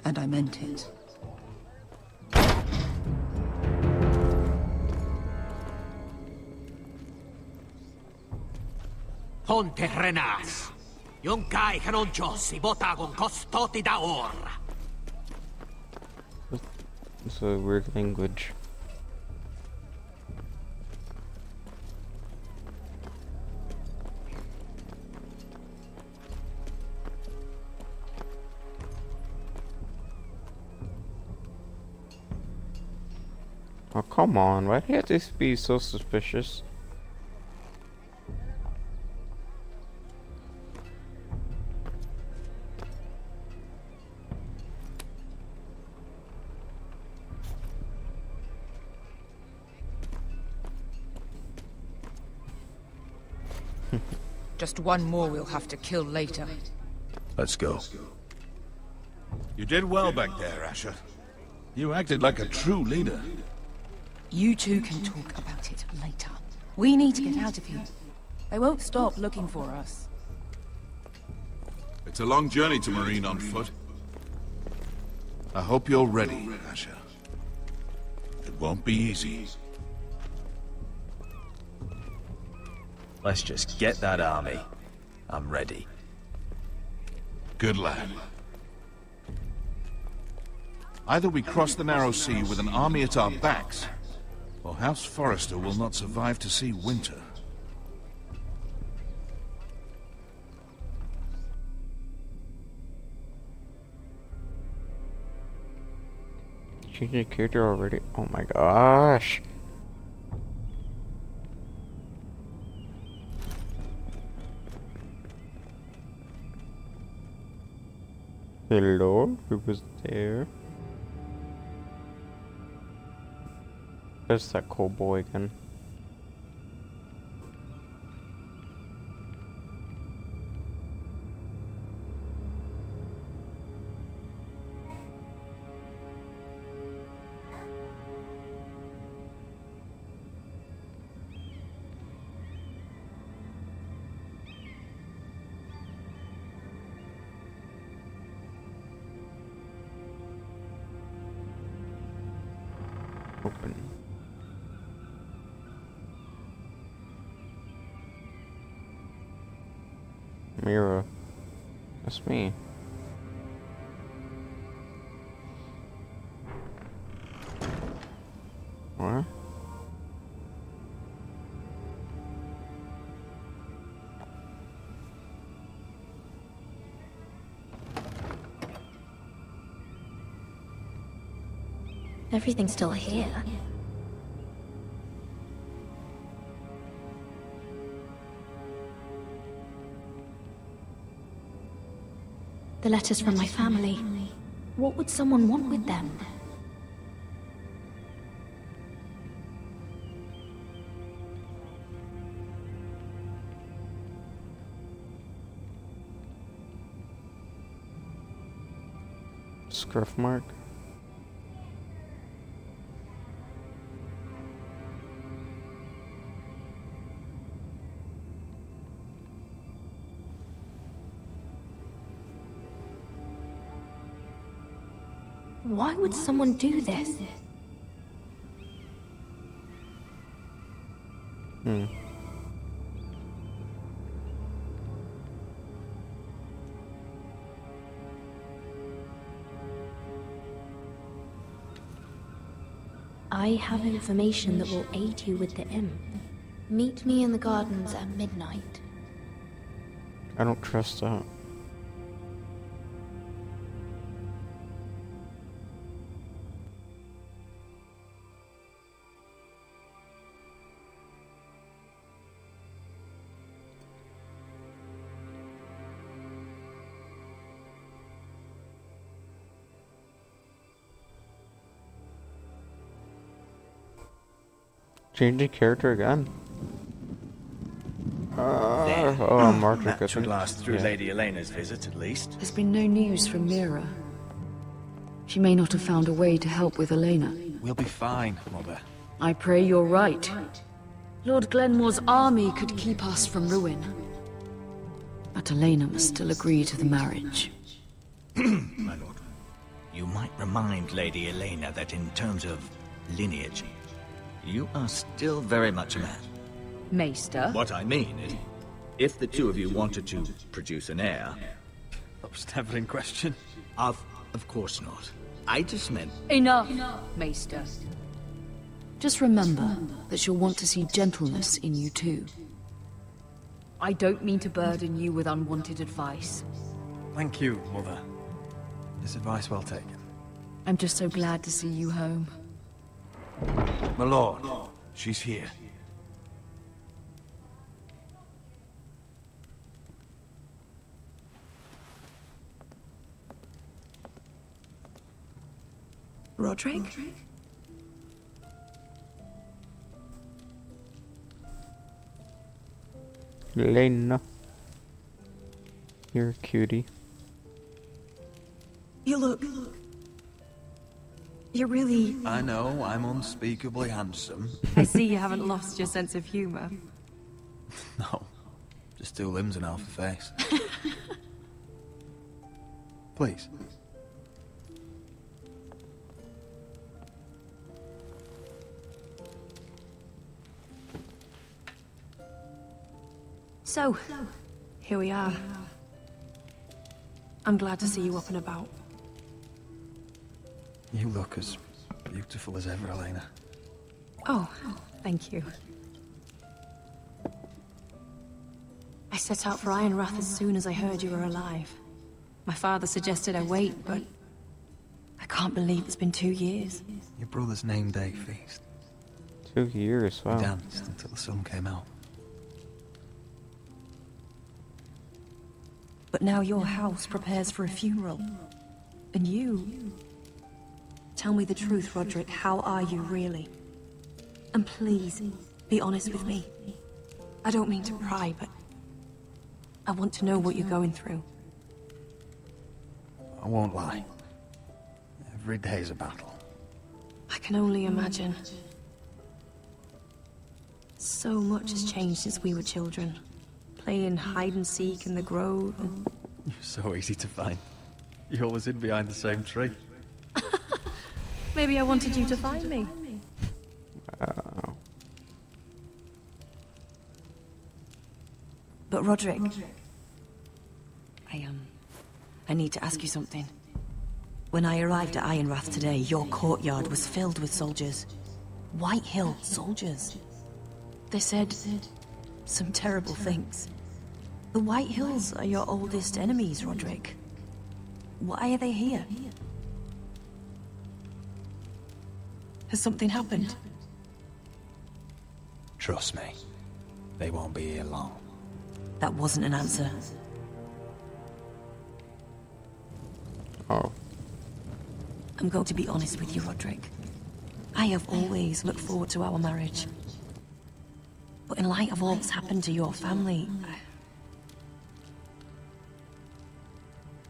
And I meant it. Ponte Renas. Yung kai kanoncho si botagon kostoti da or. It's a weird language. Oh, come on. Why do you have to be so suspicious? Just one more we'll have to kill later. Let's go. You did well back there, Asher. You acted like a true leader. You two can talk about it later. We need to get out of here. They won't stop looking for us. It's a long journey to Marine on foot. I hope you're ready, Asher. It won't be easy. Let's just get that army. I'm ready. Good lad. Either we cross the narrow sea with an army at our backs, or House Forrester will not survive to see winter. Changing your character already? Oh my gosh. Hello, who was there? There's that cool boy again. Open. Mira. That's me. What? Everything's still here. The letters from my family. What would someone want with them? Scruff mark? Why would someone do this? I have information that will aid you with the imp. Meet me in the gardens at midnight. I don't trust that. Changing character again. Oh, Mark, that should last through Lady Elena's visit, at least. There's been no news from Mira. She may not have found a way to help with Elena. We'll be fine, Mother. I pray you're right. Lord Glenmore's army could keep us from ruin. But Elena must still agree to the marriage. My lord, you might remind Lady Elena that in terms of lineage, you are still very much a man. Maester? What I mean is, if the two of you wanted to produce an heir... That was never in question. Of course not. I just meant... Enough, Maester. Just remember that she'll want to see gentleness in you too. I don't mean to burden you with unwanted advice. Thank you, Mother. This advice well taken. I'm just so glad to see you home. My lord, she's here. Roderick? Elena. You're a cutie. You look... You're really... I know, I'm unspeakably handsome. I see you haven't lost your sense of humor. No, just 2 limbs and half a face. Please. So, here we are. I'm glad to see you up and about. You look as beautiful as ever, Elena. Oh, thank you. I set out for Ironrath as soon as I heard you were alive. My father suggested I wait, but I can't believe it's been 2 years. Your brother's name day feast. 2 years, wow. We danced until the sun came out. But now your house prepares for a funeral. And you... Tell me the truth, Roderick. How are you, really? And please, be honest with me. I don't mean to pry, but... I want to know what you're going through. I won't lie. Every day's a battle. I can only imagine. So much has changed since we were children. Playing hide-and-seek in the grove and... You're so easy to find. You always hid behind the same tree. Maybe I wanted you to find me. But Roderick... I need to ask you something. When I arrived at Ironrath today, your courtyard was filled with soldiers. White Hill soldiers. They said... some terrible things. The White Hills are your oldest enemies, Roderick. Why are they here? Has something happened? Trust me, they won't be here long. That wasn't an answer. Oh. I'm going to be honest with you, Roderick. I have always looked forward to our marriage. But in light of all that's happened to your family...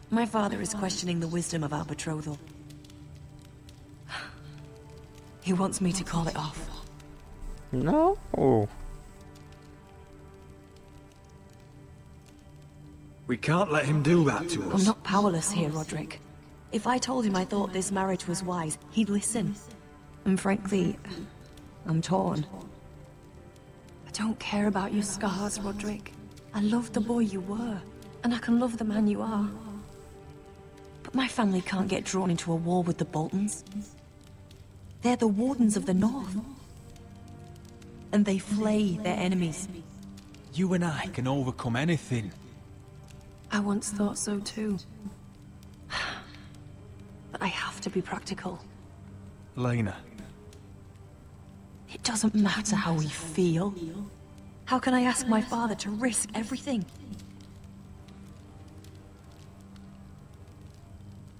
My father is questioning the wisdom of our betrothal. He wants me to call it off. No. We can't let him do that to us. I'm not powerless here, Roderick. If I told him I thought this marriage was wise, he'd listen. And frankly, I'm torn. I don't care about your scars, Roderick. I love the boy you were, and I can love the man you are. But my family can't get drawn into a war with the Boltons. They're the Wardens of the North. And they flay their enemies. You and I can overcome anything. I once thought so too. But I have to be practical. Lena. It doesn't matter how we feel. How can I ask my father to risk everything?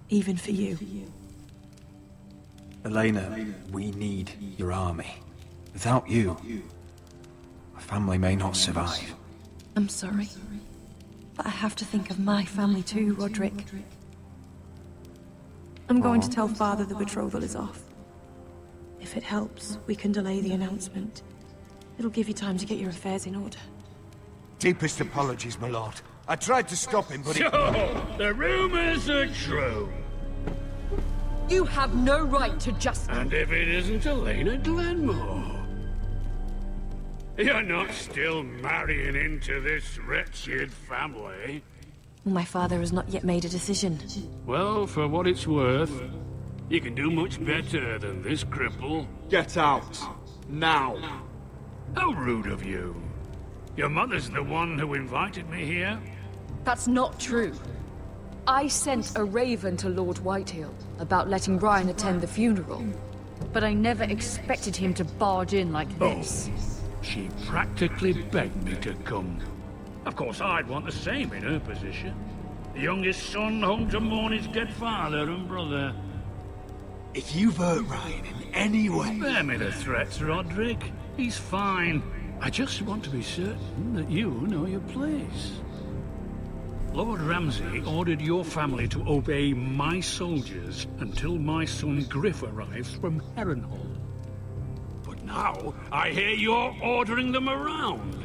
Even for you. Elena, we need your army. Without you, our family may not survive. I'm sorry. But I have to think of my family too, Roderick. I'm going to tell Father the betrothal is off. If it helps, we can delay the announcement. It'll give you time to get your affairs in order. Deepest apologies, my lord. I tried to stop him, but So, the rumors are true. You have no right to just... And if it isn't Elena Glenmore? You're not still marrying into this wretched family? My father has not yet made a decision. Well, for what it's worth, you can do much better than this cripple. Get out. Now. How rude of you. Your mother's the one who invited me here? That's not true. I sent a raven to Lord Whitehill about letting Brian attend the funeral. but I never expected him to barge in like this. She practically begged me to come. Of course, I'd want the same in her position. The youngest son home to mourn his dead father and brother. If you've hurt Ryan in any way... Spare me the threats, Roderick. He's fine. I just want to be certain that you know your place. Lord Ramsay ordered your family to obey my soldiers until my son Griff arrives from Harrenhal. But now, I hear you're ordering them around.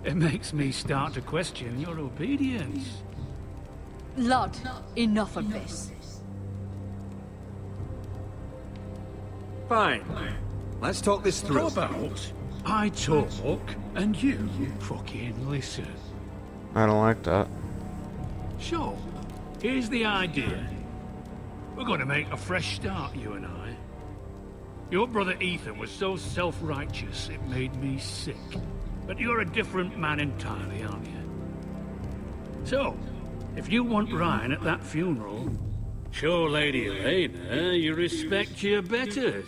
It makes me start to question your obedience. Lud, enough of this. Fine. Let's talk this through. How about I talk and you fucking listen? I don't like that. So, here's the idea. We're going to make a fresh start, you and I. Your brother Ethan was so self-righteous it made me sick. But you're a different man entirely, aren't you? So, if you want Ryan at that funeral, show Lady Elena you respect your betters.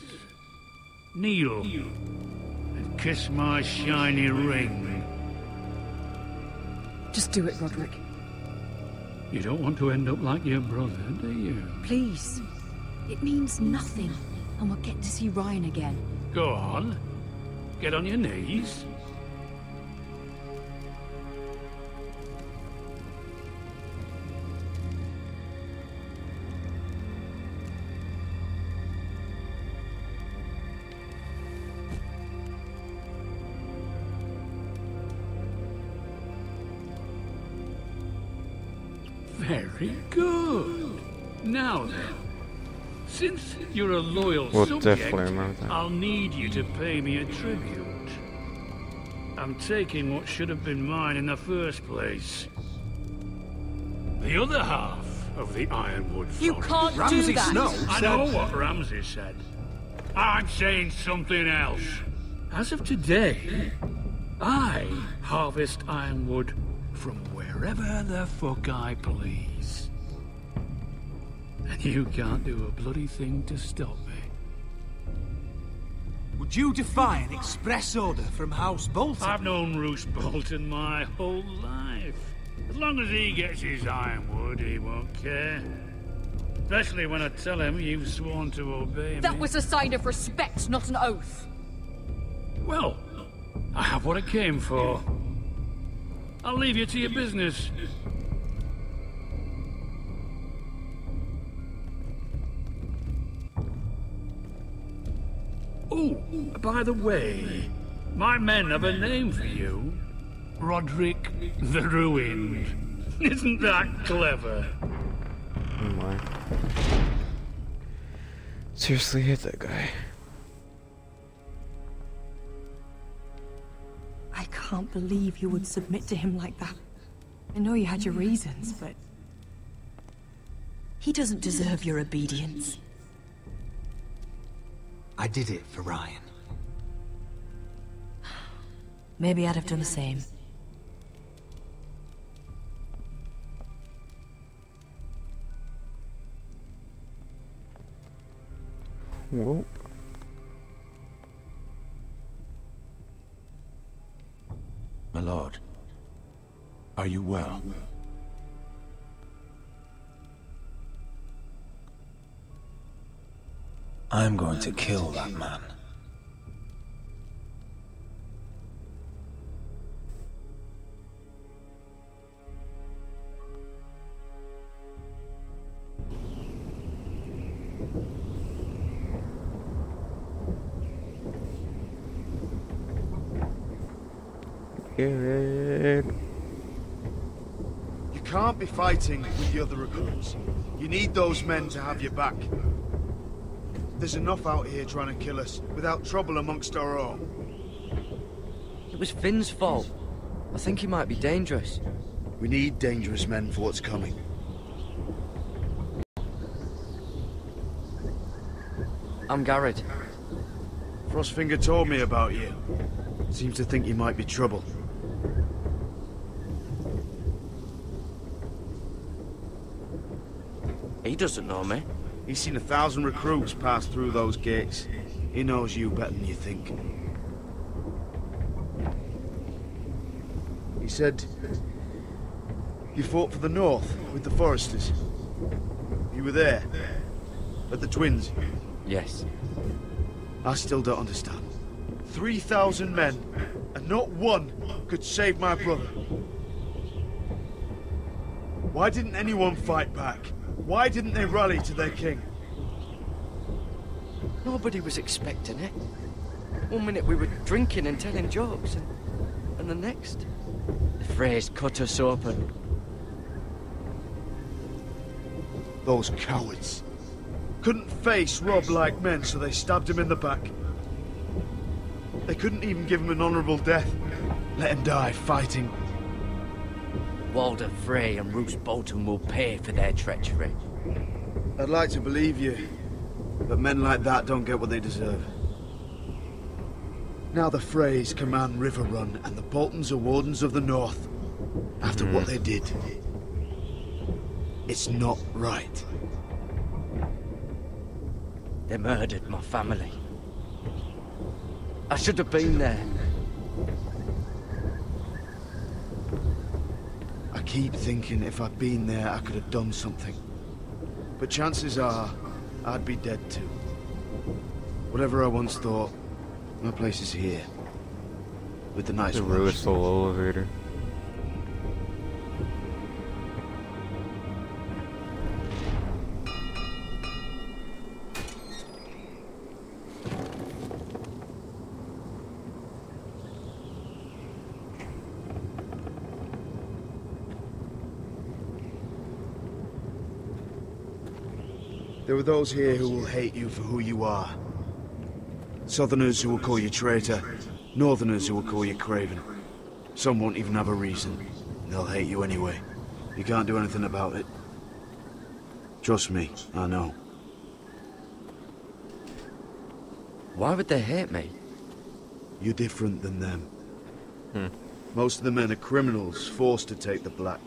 Kneel and kiss my shiny ring. Just do it, Roderick. You don't want to end up like your brother, do you? Please. It means nothing, and we'll get to see Ryan again. Go on. Get on your knees. Very good. Now then, since you're a loyal subject, I'll need you to pay me a tribute. I'm taking what should have been mine in the first place. The other half of the Ironwood Forest. You can't do that! I know what Ramsay said. I'm saying something else. As of today, I harvest Ironwood from wherever the fuck I please. And you can't do a bloody thing to stop me. Would you defy an express order from House Bolton? I've known Roose Bolton my whole life. As long as he gets his Ironwood, he won't care. Especially when I tell him you've sworn to obey me. That was a sign of respect, not an oath. Well, I have what I came for. I'll leave you to your business. Oh, by the way, my men have a name for you. Roderick the Ruined. Isn't that clever? Oh my. Seriously hit that guy. I can't believe you would submit to him like that. I know you had your reasons, but... he doesn't deserve your obedience. I did it for Ryan. Maybe I'd have done the same. Whoa. My lord, are you well? I'm going to kill that man. You can't be fighting with the other recruits. You need those men to have your back. There's enough out here trying to kill us, without trouble amongst our own. It was Finn's fault. I think he might be dangerous. We need dangerous men for what's coming. I'm Garrett. Frostfinger told me about you. Seems to think you might be trouble. He doesn't know me. He's seen 1,000 recruits pass through those gates. He knows you better than you think. He said you fought for the North with the Foresters. You were there, at the Twins. Yes. I still don't understand. 3,000 men, and not one could save my brother. Why didn't anyone fight back? Why didn't they rally to their king? Nobody was expecting it. One minute we were drinking and telling jokes, and the next, the Freys cut us open. Those cowards. Couldn't face Rob like men, so they stabbed him in the back. They couldn't even give him an honorable death. Let him die fighting. Walder Frey and Roose Bolton will pay for their treachery. I'd like to believe you, but men like that don't get what they deserve. Now the Freys command River Run, and the Boltons are Wardens of the North. After what they did. It's not right. They murdered my family. I should have been there. I keep thinking if I'd been there, I could have done something. But chances are, I'd be dead too. Whatever I once thought, my place is here. With the nice Ruistal elevator. There are those here who will hate you for who you are. Southerners who will call you traitor. Northerners who will call you craven. Some won't even have a reason. They'll hate you anyway. You can't do anything about it. Trust me, I know. Why would they hate me? You're different than them. Most of the men are criminals, forced to take the black.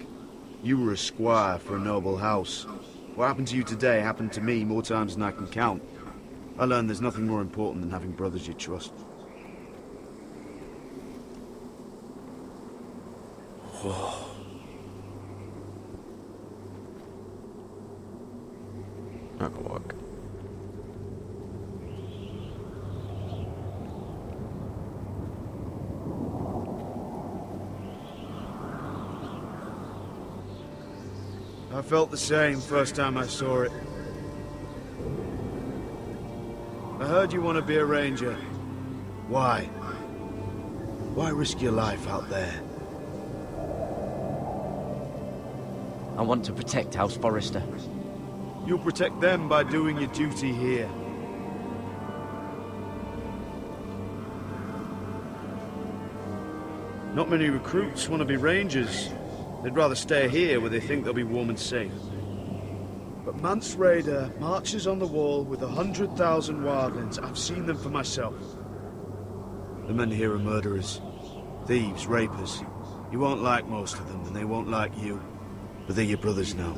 You were a squire for a noble house. What happened to you today happened to me more times than I can count. I learned there's nothing more important than having brothers you trust. Whoa. Not gonna walk. I felt the same first time I saw it. I heard you want to be a ranger. Why? Why risk your life out there? I want to protect House Forrester. You'll protect them by doing your duty here. Not many recruits want to be rangers. They'd rather stay here where they think they'll be warm and safe. But Mance Rayder marches on the wall with 100,000 wildlings. I've seen them for myself. The men here are murderers. Thieves, rapers. You won't like most of them, and they won't like you. But they're your brothers now.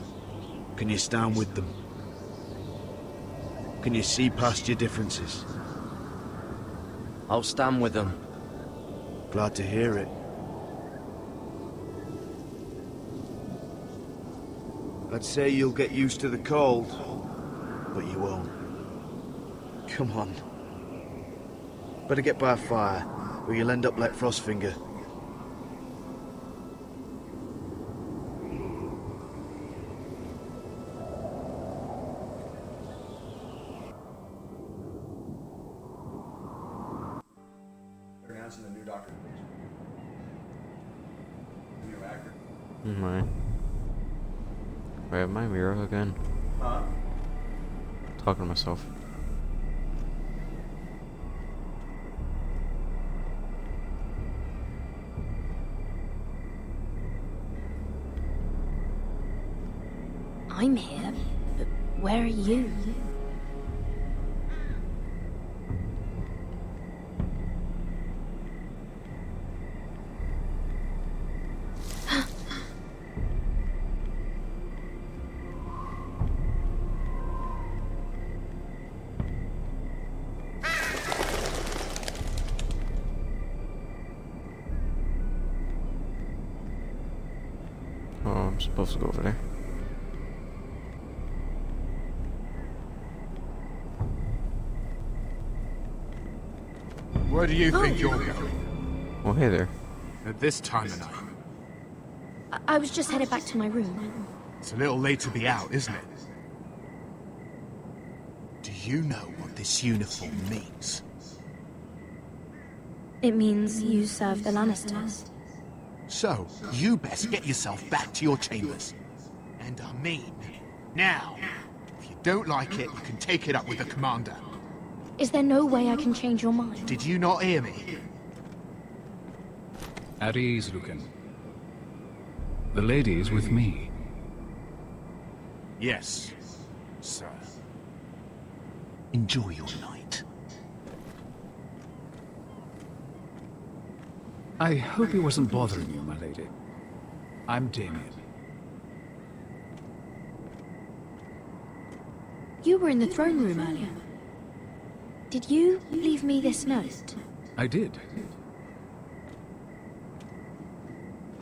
Can you stand with them? Can you see past your differences? I'll stand with them. Glad to hear it. I'd say you'll get used to the cold, but you won't. Come on. Better get by a fire, or you'll end up like Frostfinger. They're announcing the new Doctor. The new actor. My. Wait, am I Mira again? Huh? Talking to myself. I'm here, but where are you? supposed to go over there. Where do you think you're going? Oh, hey there. At this time of night? I was just headed back to my room. It's a little late to be out, isn't it? Do you know what this uniform means? It means you serve the Lannisters. So, you best get yourself back to your chambers. And I mean, now. If you don't like it, you can take it up with the commander. Is there no way I can change your mind? Did you not hear me? At ease, Lucan. The lady is with me. Yes, sir. Enjoy your night. I hope he wasn't bothering you, my lady. I'm Damien. You were in the throne room earlier. Did you leave me this note? I did.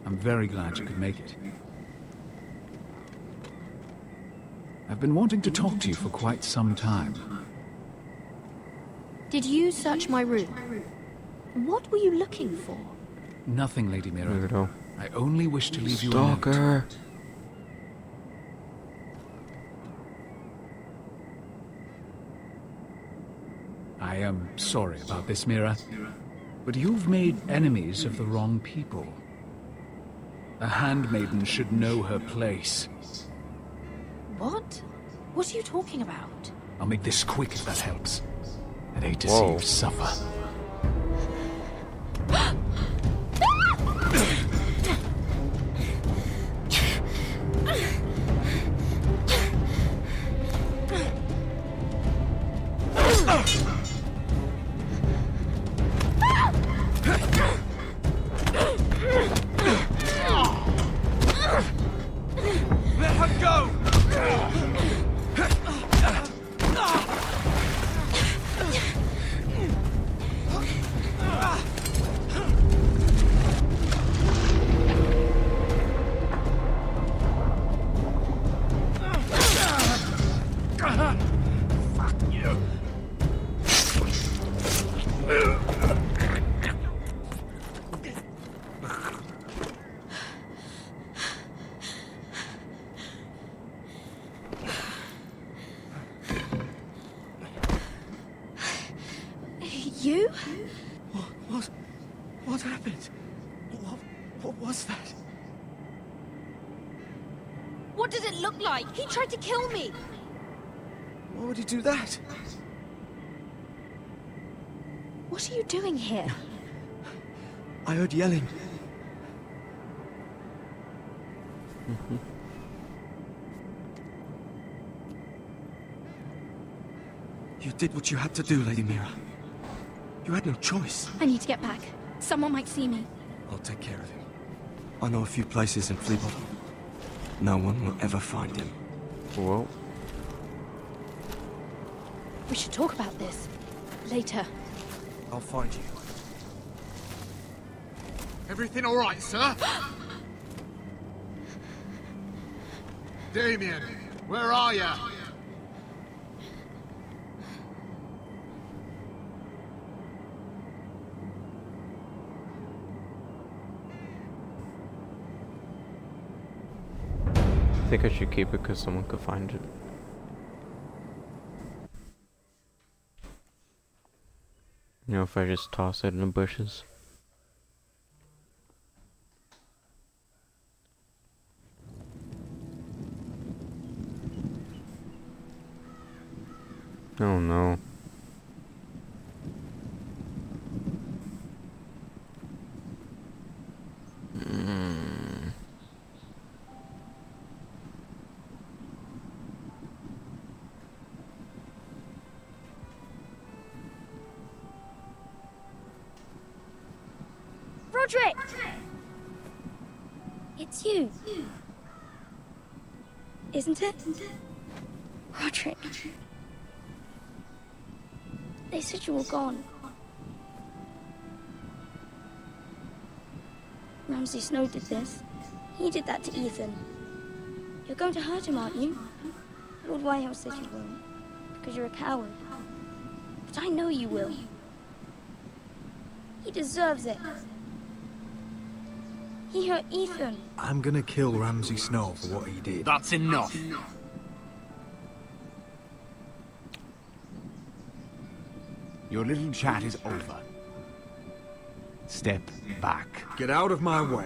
I'm very glad you could make it. I've been wanting to talk to you for quite some time. Did you search my room? What were you looking for? Nothing, Lady Mira. Weirdo. I only wish to leave you a note. Stalker. I am sorry about this, Mira, but you've made enemies of the wrong people. A handmaiden should know her place. What? What are you talking about? I'll make this quick if that helps. I'd hate to Whoa. see you suffer. Let her go! Fuck you! You? What happened? What was that? What does it look like? He tried to kill me! Why would he do that? What are you doing here? I heard yelling. You did what you had to do, Lady Mira. You had no choice. I need to get back. Someone might see me. I'll take care of him. I know a few places in Fleabottom. No one will ever find him. Whoa. We should talk about this. Later. I'll find you. Everything all right, sir? Damien, where are you? I think I should keep it because someone could find it. You know, if I just toss it in the bushes. Oh no. Roderick! It's you. Isn't it? Roderick. They said you were gone. Ramsay Snow did this. He did that to Ethan. You're going to hurt him, aren't you? Lord Whitehouse said you won't, because you're a coward. But I know you will. He deserves it. He hurt Ethan. I'm gonna kill Ramsay Snow for what he did. That's enough. Your little chat is over. Step back. Get out of my way.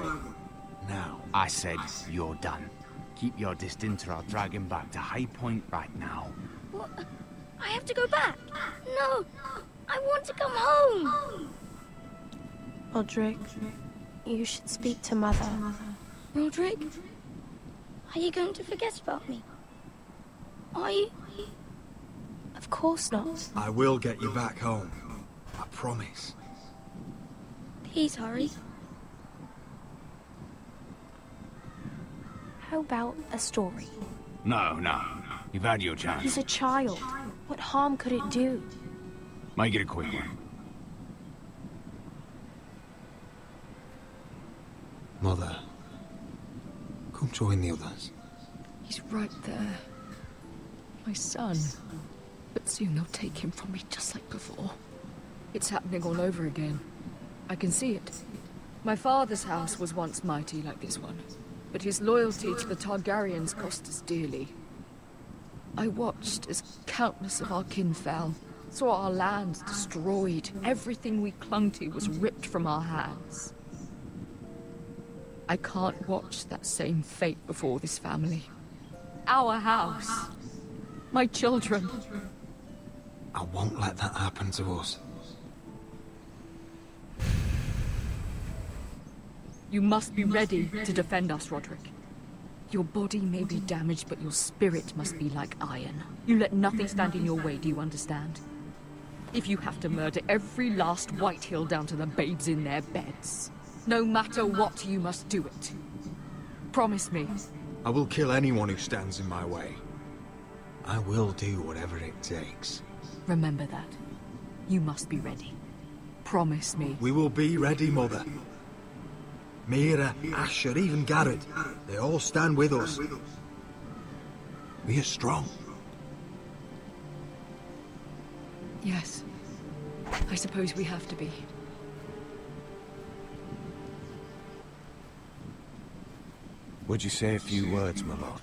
Now. I said you're done. Keep your distance or I'll drag him back to High Point right now. What? I have to go back. No, I want to come home. Roderick, you should speak to Mother. Roderick, are you going to forget about me? Are you? Of course not. I will get you back home. I promise. Please hurry. How about a story? No. You've had your chance. He's a child. What harm could it do? Make it a quick one. Mother, come join the others. He's right there. My son. But soon they'll take him from me just like before. It's happening all over again. I can see it. My father's house was once mighty like this one, but his loyalty to the Targaryens cost us dearly. I watched as countless of our kin fell, saw our lands destroyed, everything we clung to was ripped from our hands. I can't watch that same fate before this family. Our house. My children. I won't let that happen to us. You must be ready to defend us, Roderick. Your body may be damaged, but your spirit must be like iron. You let nothing stand in your way, do you understand? If you have to murder every last Whitehill down to the babes in their beds, no matter what, you must do it. Promise me. I will kill anyone who stands in my way. I will do whatever it takes. Remember that. You must be ready. Promise me. We will be ready, Mother. Mira, Asher, even Garrett. They all stand with us. We are strong. Yes. I suppose we have to be. Would you say a few words, my lord?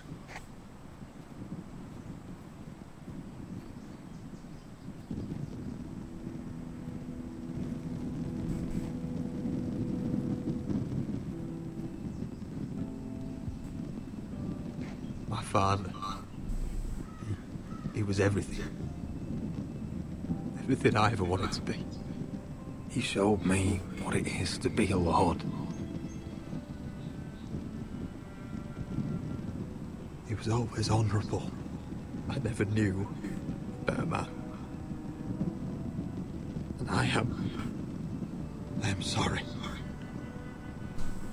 My father. He was everything. Everything I ever wanted to be. He showed me what it is to be a lord. He was always honourable. I never knew a better man. And I am sorry.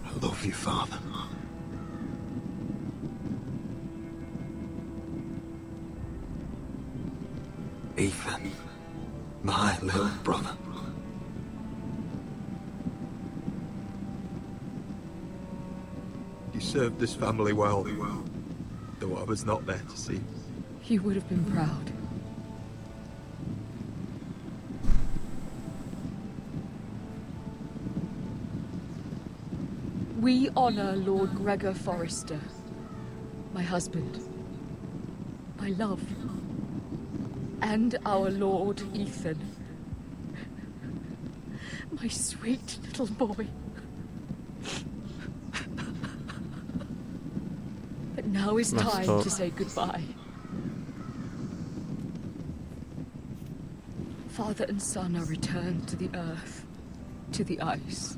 I love you, Father. Ethan, my little brother. You served this family well, though I was not there to see. You would have been proud. We honor Lord Gregor Forrester, my husband, my love, and our Lord Ethan, my sweet little boy. But now is time to say goodbye. Father and son are returned to the earth, to the ice.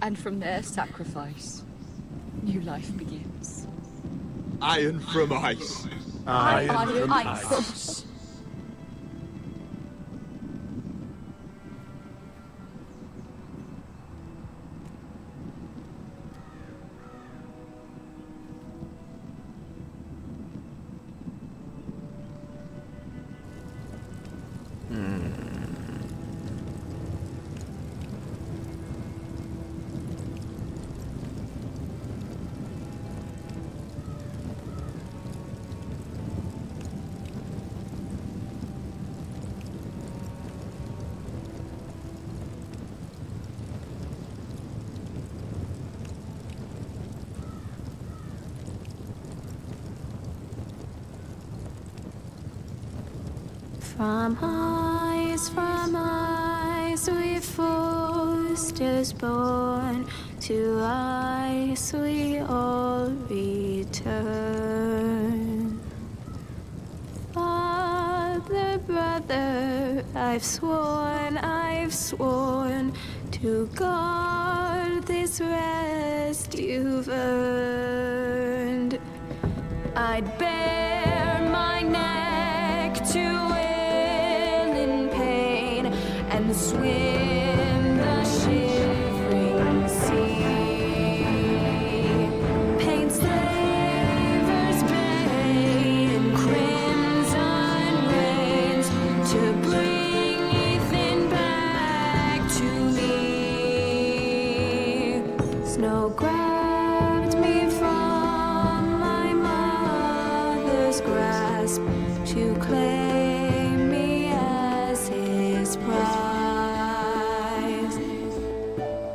And from their sacrifice, new life begins. Iron from ice. Iron from ice. From ice we forced is born, to ice we all return. Father, brother, I've sworn to guard this rest you've earned. I'd bare my neck to will in pain and swim the shivering sea. Paint slavers bay in crimson rains to bring Ethan back to me. Snow grabbed me from my mother's grasp to claim me as his prize.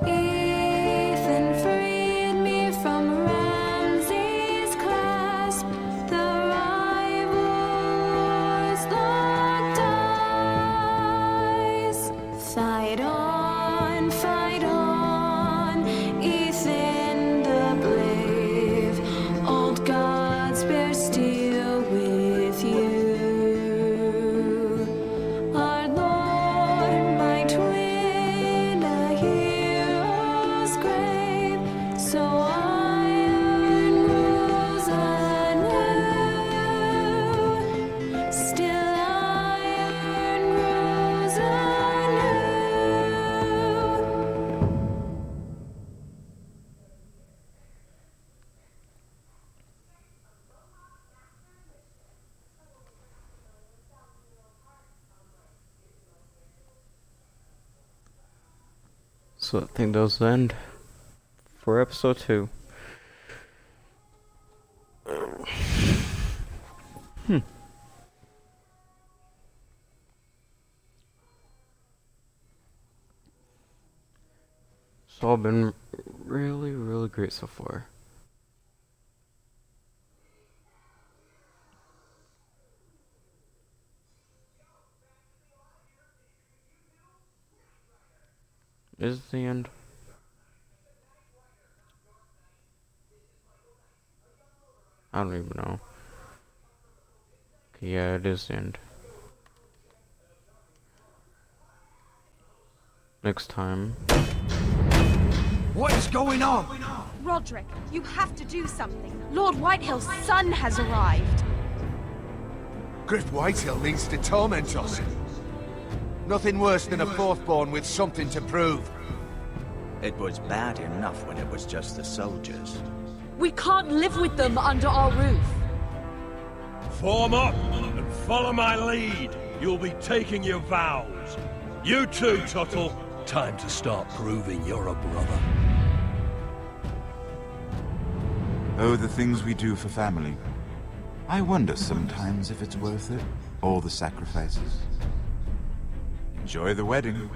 Ethan freed me from Ramsay's clasp. The rivals locked eyes. Fight on, Ethan the brave. Old gods bear steel with you. Our Lord, my twin, a hero's grave. So iron rules anew. Still iron rules anew. So I think that was the end for episode 2. It's all been really, really great so far. Is it the end? I don't even know. Okay, yeah, it is the end. Next time. What is going on? Roderick, you have to do something. Lord Whitehill's son has arrived. Griff Whitehill means to torment us. Nothing worse than a fourth-born with something to prove. It was bad enough when it was just the soldiers. We can't live with them under our roof. Form up and follow my lead. You'll be taking your vows. You too, Tuttle. Time to start proving you're a brother. Oh, the things we do for family. I wonder sometimes if it's worth it, all the sacrifices. Enjoy the wedding.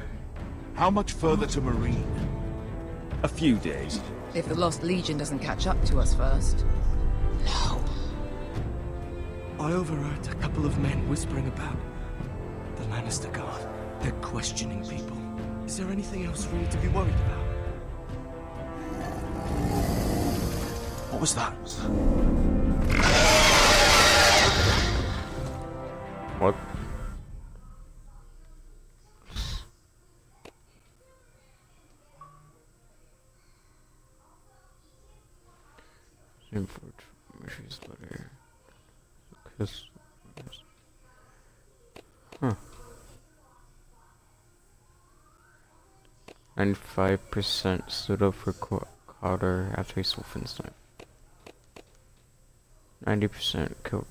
How much further to Marine? A few days. If the Lost Legion doesn't catch up to us first. No. I overheard a couple of men whispering about the Lannister Guard. They're questioning people. Is there anything else we need to be worried about? What was that? What? Huh. 95% stood up for Carter after he stole Finn's knife. 90% killed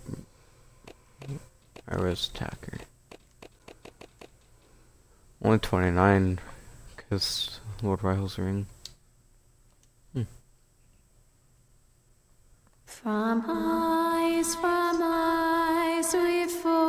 Ira's attacker. Only 29 because Lord Ryhill's ring. From ice we fall.